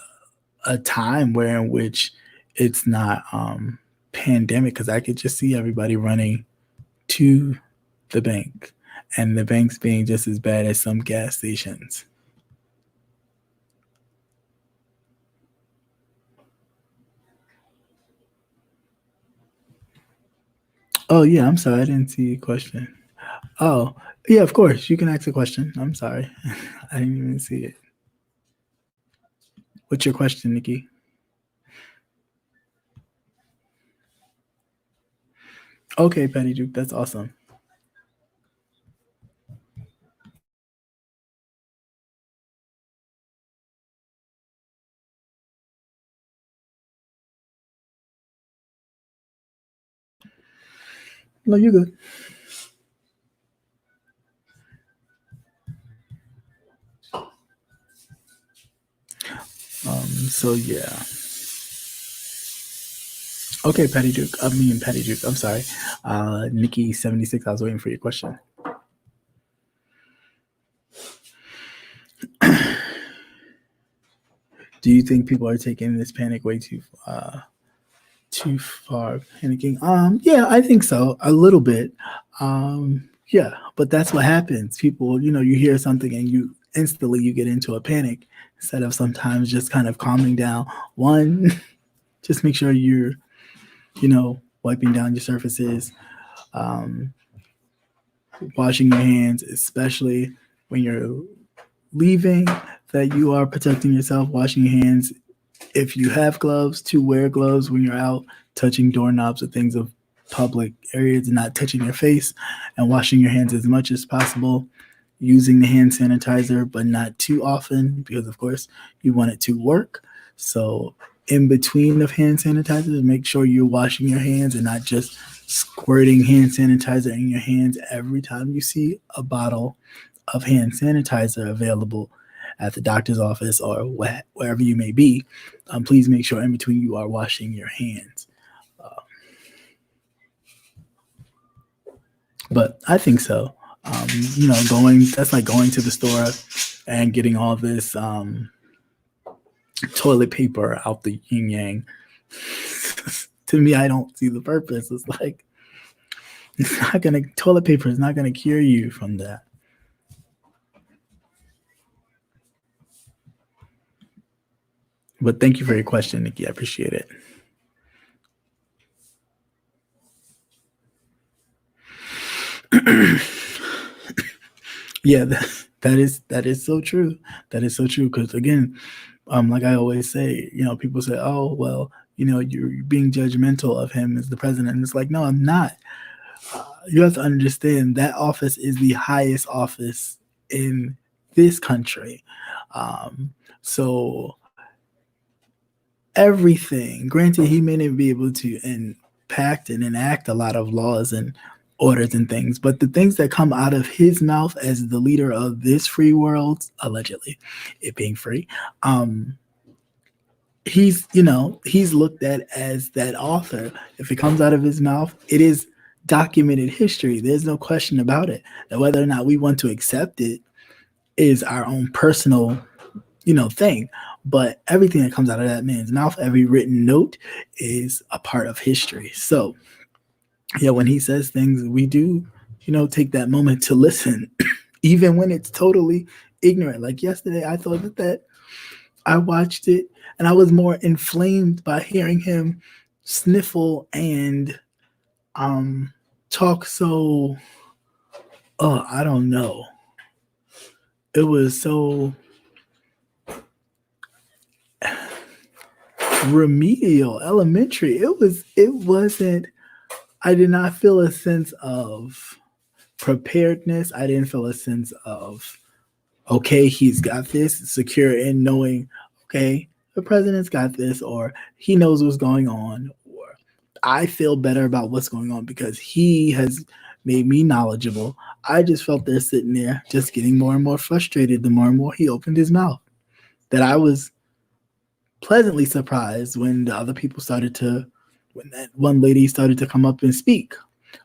time where in which it's not pandemic because I could just see everybody running to the bank and the banks being just as bad as some gas stations. Oh yeah, I'm sorry, I didn't see a question. Oh yeah, of course you can ask a question. I'm sorry, I didn't even see it. What's your question, Nikki? Okay, Patty Duke, that's awesome. No, you're good. So yeah. Okay, Patty Duke. I mean Patty Duke. I'm sorry. Nikki 76. I was waiting for your question. Do you think people are taking this panic way too far? Panicking? Yeah, I think so. A little bit. Yeah, but that's what happens. People, you hear something and you instantly you get into a panic instead of sometimes just kind of calming down. One, just make sure you're, wiping down your surfaces, um, washing your hands, especially when you're leaving, that you are protecting yourself, washing your hands. If you have gloves, to wear gloves when you're out touching doorknobs or things of public areas, and not touching your face, and washing your hands as much as possible, using the hand sanitizer, but not too often because, of course, you want it to work. So, in between of hand sanitizers, make sure you're washing your hands and not just squirting hand sanitizer in your hands every time you see a bottle of hand sanitizer available at the doctor's office or wherever you may be. Please make sure in between you are washing your hands. But I think so. That's like going to the store and getting all this toilet paper out the yin yang. To me, I don't see the purpose. It's like, toilet paper is not gonna cure you from that. But thank you for your question, Nikki. I appreciate it. Yeah, that is so true. That is so true. Because again, like I always say, people say, "Oh, well, you're being judgmental of him as the president." And it's like, no, I'm not. You have to understand that office is the highest office in this country. So everything, granted, he may not be able to impact and enact a lot of laws and orders and things, but the things that come out of his mouth as the leader of this free world, allegedly, it being free, he's looked at as that author. If it comes out of his mouth, it is documented history. There's no question about it. Now, whether or not we want to accept it is our own personal, thing. But everything that comes out of that man's mouth, every written note, is a part of history. So, yeah, when he says things, we do, take that moment to listen, even when it's totally ignorant. Like yesterday, I thought that I watched it and I was more inflamed by hearing him sniffle and talk so, I don't know. It was so remedial, elementary. It wasn't, I did not feel a sense of preparedness. I didn't feel a sense of, okay, he's got this, secure in knowing, okay, the president's got this, or he knows what's going on, or I feel better about what's going on because he has made me knowledgeable. I just felt there sitting there, just getting more and more frustrated the more and more he opened his mouth. That I was pleasantly surprised when the other people when that one lady started to come up and speak.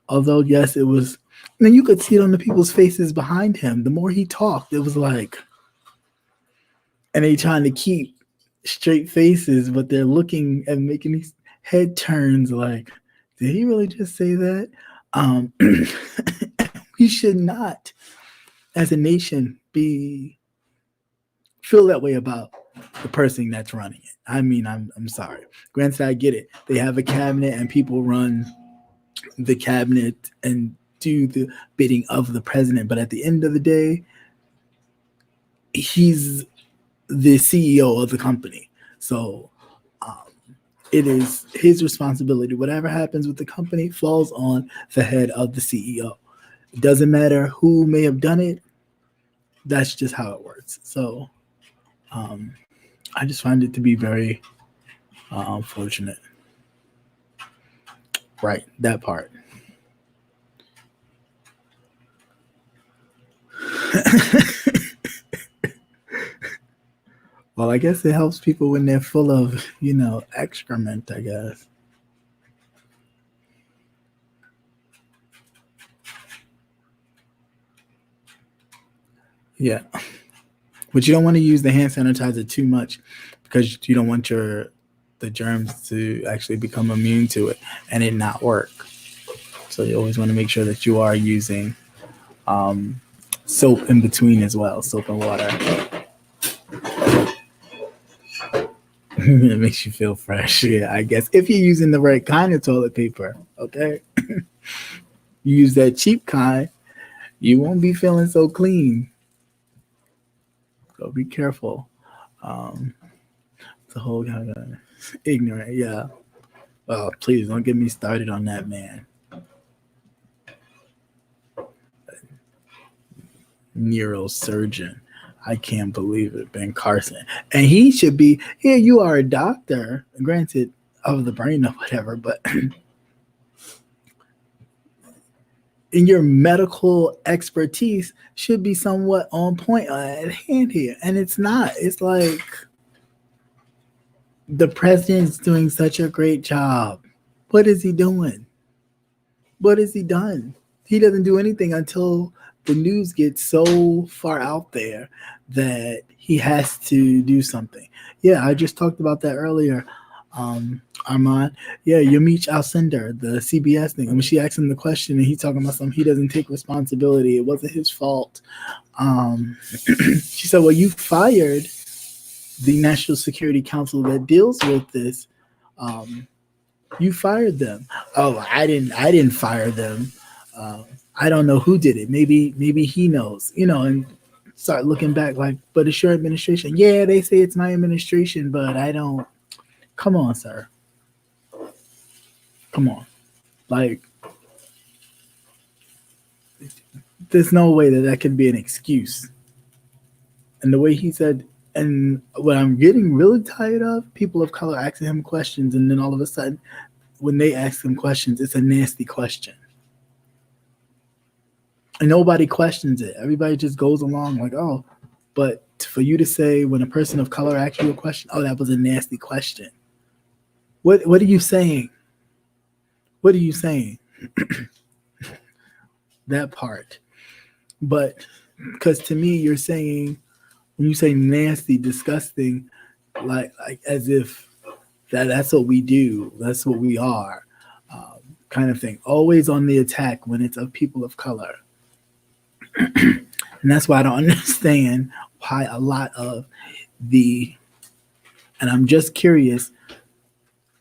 Although, yes, it was, and then you could see it on the people's faces behind him. The more he talked, it was like, and they trying to keep straight faces, but they're looking and making these head turns like, did he really just say that? We should not, as a nation, feel that way about the person that's running it. I mean, I'm sorry. Granted, I get it. They have a cabinet and people run the cabinet and do the bidding of the president. But at the end of the day, he's the CEO of the company. So it is his responsibility. Whatever happens with the company falls on the head of the CEO. It doesn't matter who may have done it. That's just how it works. So I just find it to be very unfortunate. Right, that part. Well, I guess it helps people when they're full of, excrement, I guess. Yeah. But you don't want to use the hand sanitizer too much because you don't want the germs to actually become immune to it and it not work. So you always want to make sure that you are using soap in between as well, soap and water. It makes you feel fresh. Yeah, I guess if you're using the right kind of toilet paper, okay? You use that cheap kind, you won't be feeling so clean. So be careful. Um, the whole kind of ignorant, yeah. Oh, please don't get me started on that man. Neurosurgeon. I can't believe it, Ben Carson. And he should be here. You are a doctor, granted, of the brain or whatever, but in your medical expertise should be somewhat on point at hand here. And it's not. It's like the president's doing such a great job. What is he doing? What has he done? He doesn't do anything until the news gets so far out there that he has to do something. Yeah, I just talked about that earlier. Armand, yeah, Yamiche Alcindor, the CBS thing. When she asked him the question and he talking about something, he doesn't take responsibility. It wasn't his fault. She said, "Well, you fired the National Security Council that deals with this. Um, you fired them." Oh, I didn't. I didn't fire them. Uh, I don't know who did it. Maybe he knows. And start looking back like, but it's your administration. Yeah, they say it's my administration, but I don't. Come on, sir. Come on. Like, there's no way that that can be an excuse. And the way he said, and what I'm getting really tired of, people of color asking him questions, and then all of a sudden, when they ask him questions, it's a nasty question. And nobody questions it. Everybody just goes along like, oh, but for you to say when a person of color asks you a question, oh, that was a nasty question. What are you saying? What are you saying? That part. But because to me, you're saying when you say nasty, disgusting, like as if that's what we do, that's what we are, kind of thing. Always on the attack when it's of people of color. And that's why I don't understand why a lot of the, and I'm just curious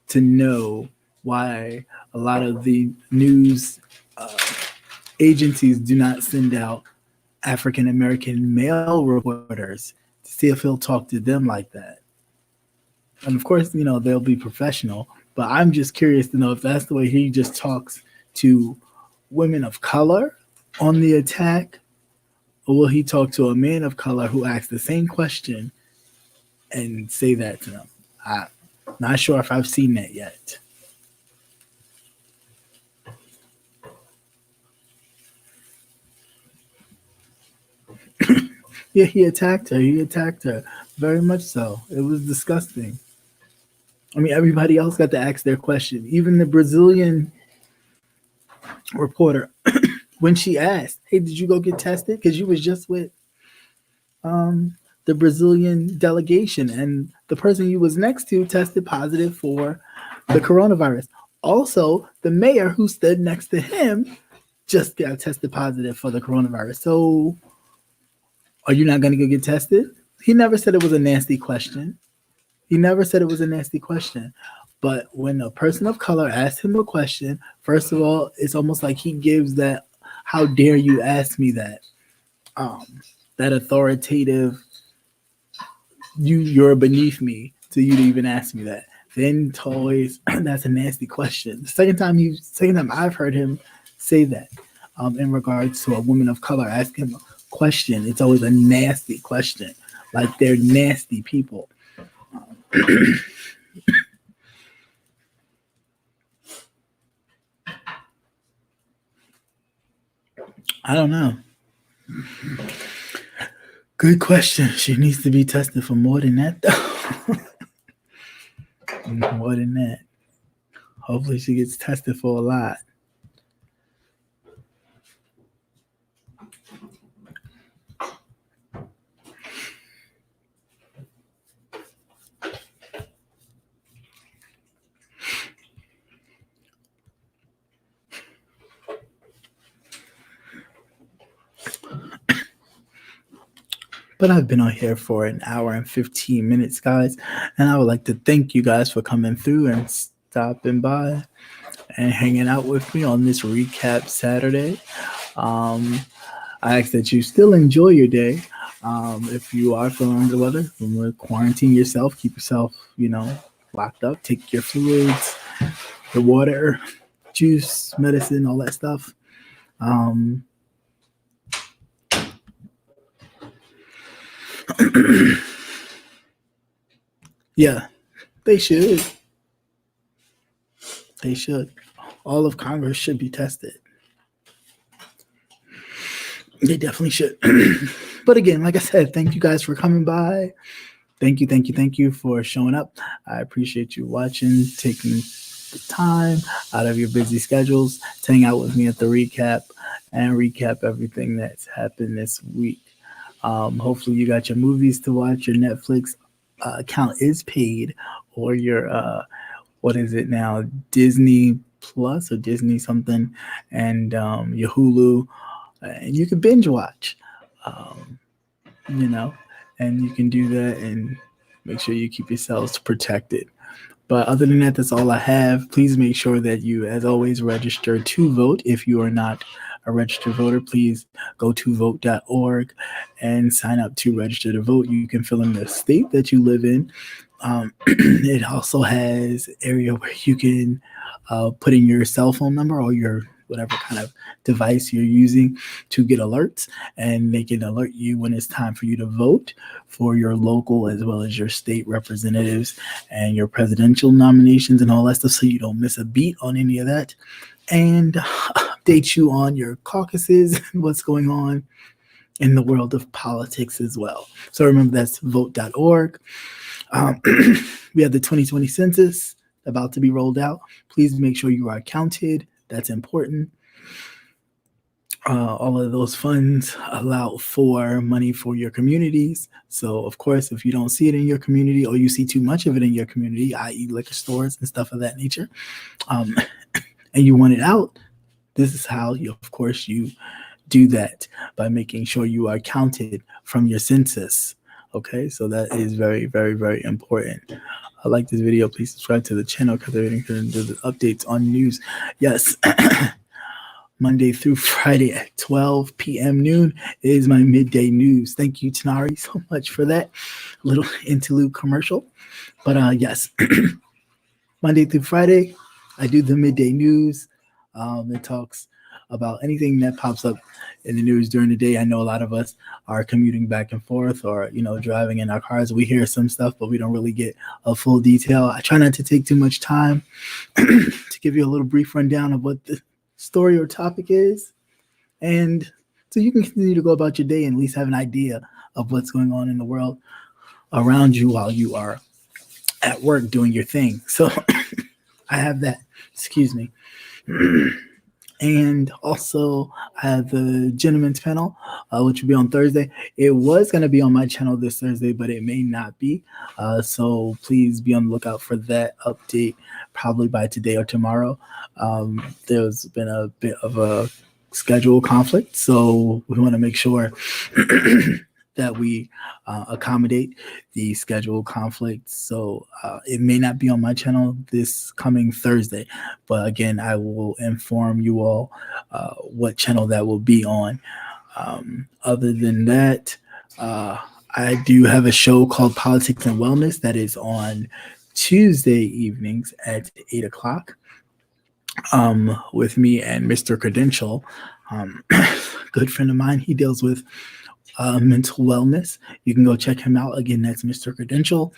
to know why a lot of the news uh, agencies do not send out African American male reporters to see if he'll talk to them like that. And of course, they'll be professional, but I'm just curious to know if that's the way he just talks to women of color on the attack, or will he talk to a man of color who asks the same question and say that to them? I'm not sure if I've seen that yet. Yeah, he attacked her. He attacked her. Very much so. It was disgusting. I mean, everybody else got to ask their question. Even the Brazilian reporter, when she asked, "Hey, did you go get tested?" Because you was just with the Brazilian delegation, and the person you was next to tested positive for the coronavirus. Also, the mayor who stood next to him just got tested positive for the coronavirus. So, are you not going to go get tested? He never said it was a nasty question. He never said it was a nasty question. But when a person of color asks him a question, first of all, it's almost like he gives that, how dare you ask me that? That authoritative, you're beneath me to you to even ask me that. Then toys, that's a nasty question. The second time I've heard him say that, in regards to a woman of color, ask him a question, it's always a nasty question. Like they're nasty people. I don't know. Good question. She needs to be tested for more than that, though. More than that. Hopefully, she gets tested for a lot. But I've been on here for an hour and 15 minutes, guys. And I would like to thank you guys for coming through and stopping by and hanging out with me on this recap Saturday. Um, I ask that you still enjoy your day. If you are feeling under the weather, remember, quarantine yourself, keep yourself, locked up, take your fluids, the water, juice, medicine, all that stuff. Um, yeah, they should. They should. All of Congress should be tested. They definitely should. But again, like I said, thank you guys for coming by. Thank you for showing up. I appreciate you watching, taking the time out of your busy schedules to hang out with me at the recap and recap everything that's happened this week. Hopefully you got your movies to watch, your Netflix account is paid, or your what is it now, Disney Plus or Disney something, and your Hulu, and you can binge watch, um, and you can do that and make sure you keep yourselves protected. But other than that, that's all I have. Please make sure that you, as always, register to vote. If you are not a registered voter, please go to vote.org and sign up to register to vote. You can fill in the state that you live in. It also has area where you can put in your cell phone number or your whatever kind of device you're using to get alerts, and they can alert you when it's time for you to vote for your local as well as your state representatives and your presidential nominations and all that stuff, so you don't miss a beat on any of that, and update you on your caucuses and what's going on in the world of politics as well. So remember, that's vote.org. We have the 2020 census about to be rolled out. Please make sure you are counted. That's important. All of those funds allow for money for your communities. So, of course, if you don't see it in your community, or you see too much of it in your community, i.e. liquor stores and stuff of that nature, and you want it out, this is how you do that, by making sure you are counted from your census. Okay, so that is very, very, very important. Like this video, please subscribe to the channel because they're going to do the updates on news. Yes, Monday through Friday at 12 p.m. noon is my midday news. Thank you, Tanari, so much for that little interlude commercial. But yes, Monday through Friday, I do the midday news. It talks about anything that pops up in the news during the day. I know a lot of us are commuting back and forth, or driving in our cars. We hear some stuff, but we don't really get a full detail. I try not to take too much time to give you a little brief rundown of what the story or topic is, and so you can continue to go about your day and at least have an idea of what's going on in the world around you while you are at work doing your thing. So I have that. Excuse me. And also, I have the Gentleman's Panel, which will be on Thursday. It was going to be on my channel this Thursday, but it may not be. So please be on the lookout for that update, probably by today or tomorrow. There's been a bit of a schedule conflict, so we want to make sure that we accommodate the schedule conflict. So it may not be on my channel this coming Thursday, but again, I will inform you all what channel that will be on. Other than that, I do have a show called Politics and Wellness that is on Tuesday evenings at 8 o'clock with me and Mr. Credential. Good friend of mine. He deals with mental wellness. You can go check him out. Again, that's Mr. Credential.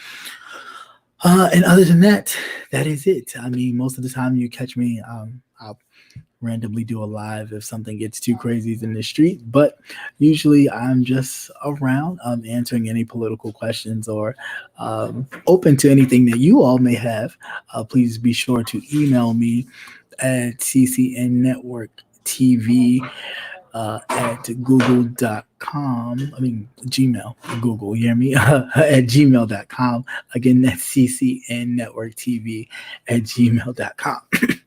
And other than that, that is it. I mean, most of the time you catch me, I'll randomly do a live if something gets too crazy in the street, but usually I'm just around answering any political questions or open to anything that you all may have. Please be sure to email me at ccnnetworktv at google.com. I mean, Gmail, Google, you hear me? At gmail.com. Again, that's ccnnetworktv at gmail.com.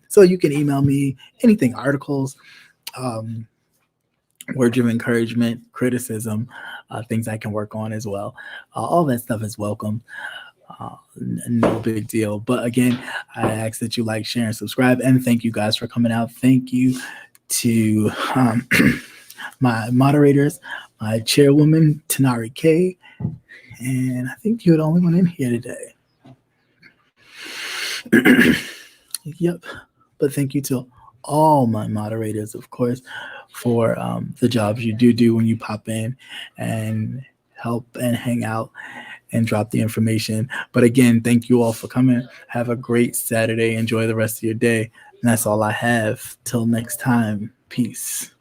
So you can email me anything, articles, words of encouragement, criticism, things I can work on as well. All that stuff is welcome. No big deal. But again, I ask that you like, share, and subscribe. And thank you guys for coming out. Thank you to my moderators, my chairwoman, Tanari K. And I think you're the only one in here today. Yep. But thank you to all my moderators, of course, for the jobs you do when you pop in and help and hang out and drop the information. But again, thank you all for coming. Have a great Saturday. Enjoy the rest of your day. And that's all I have. Till next time. Peace.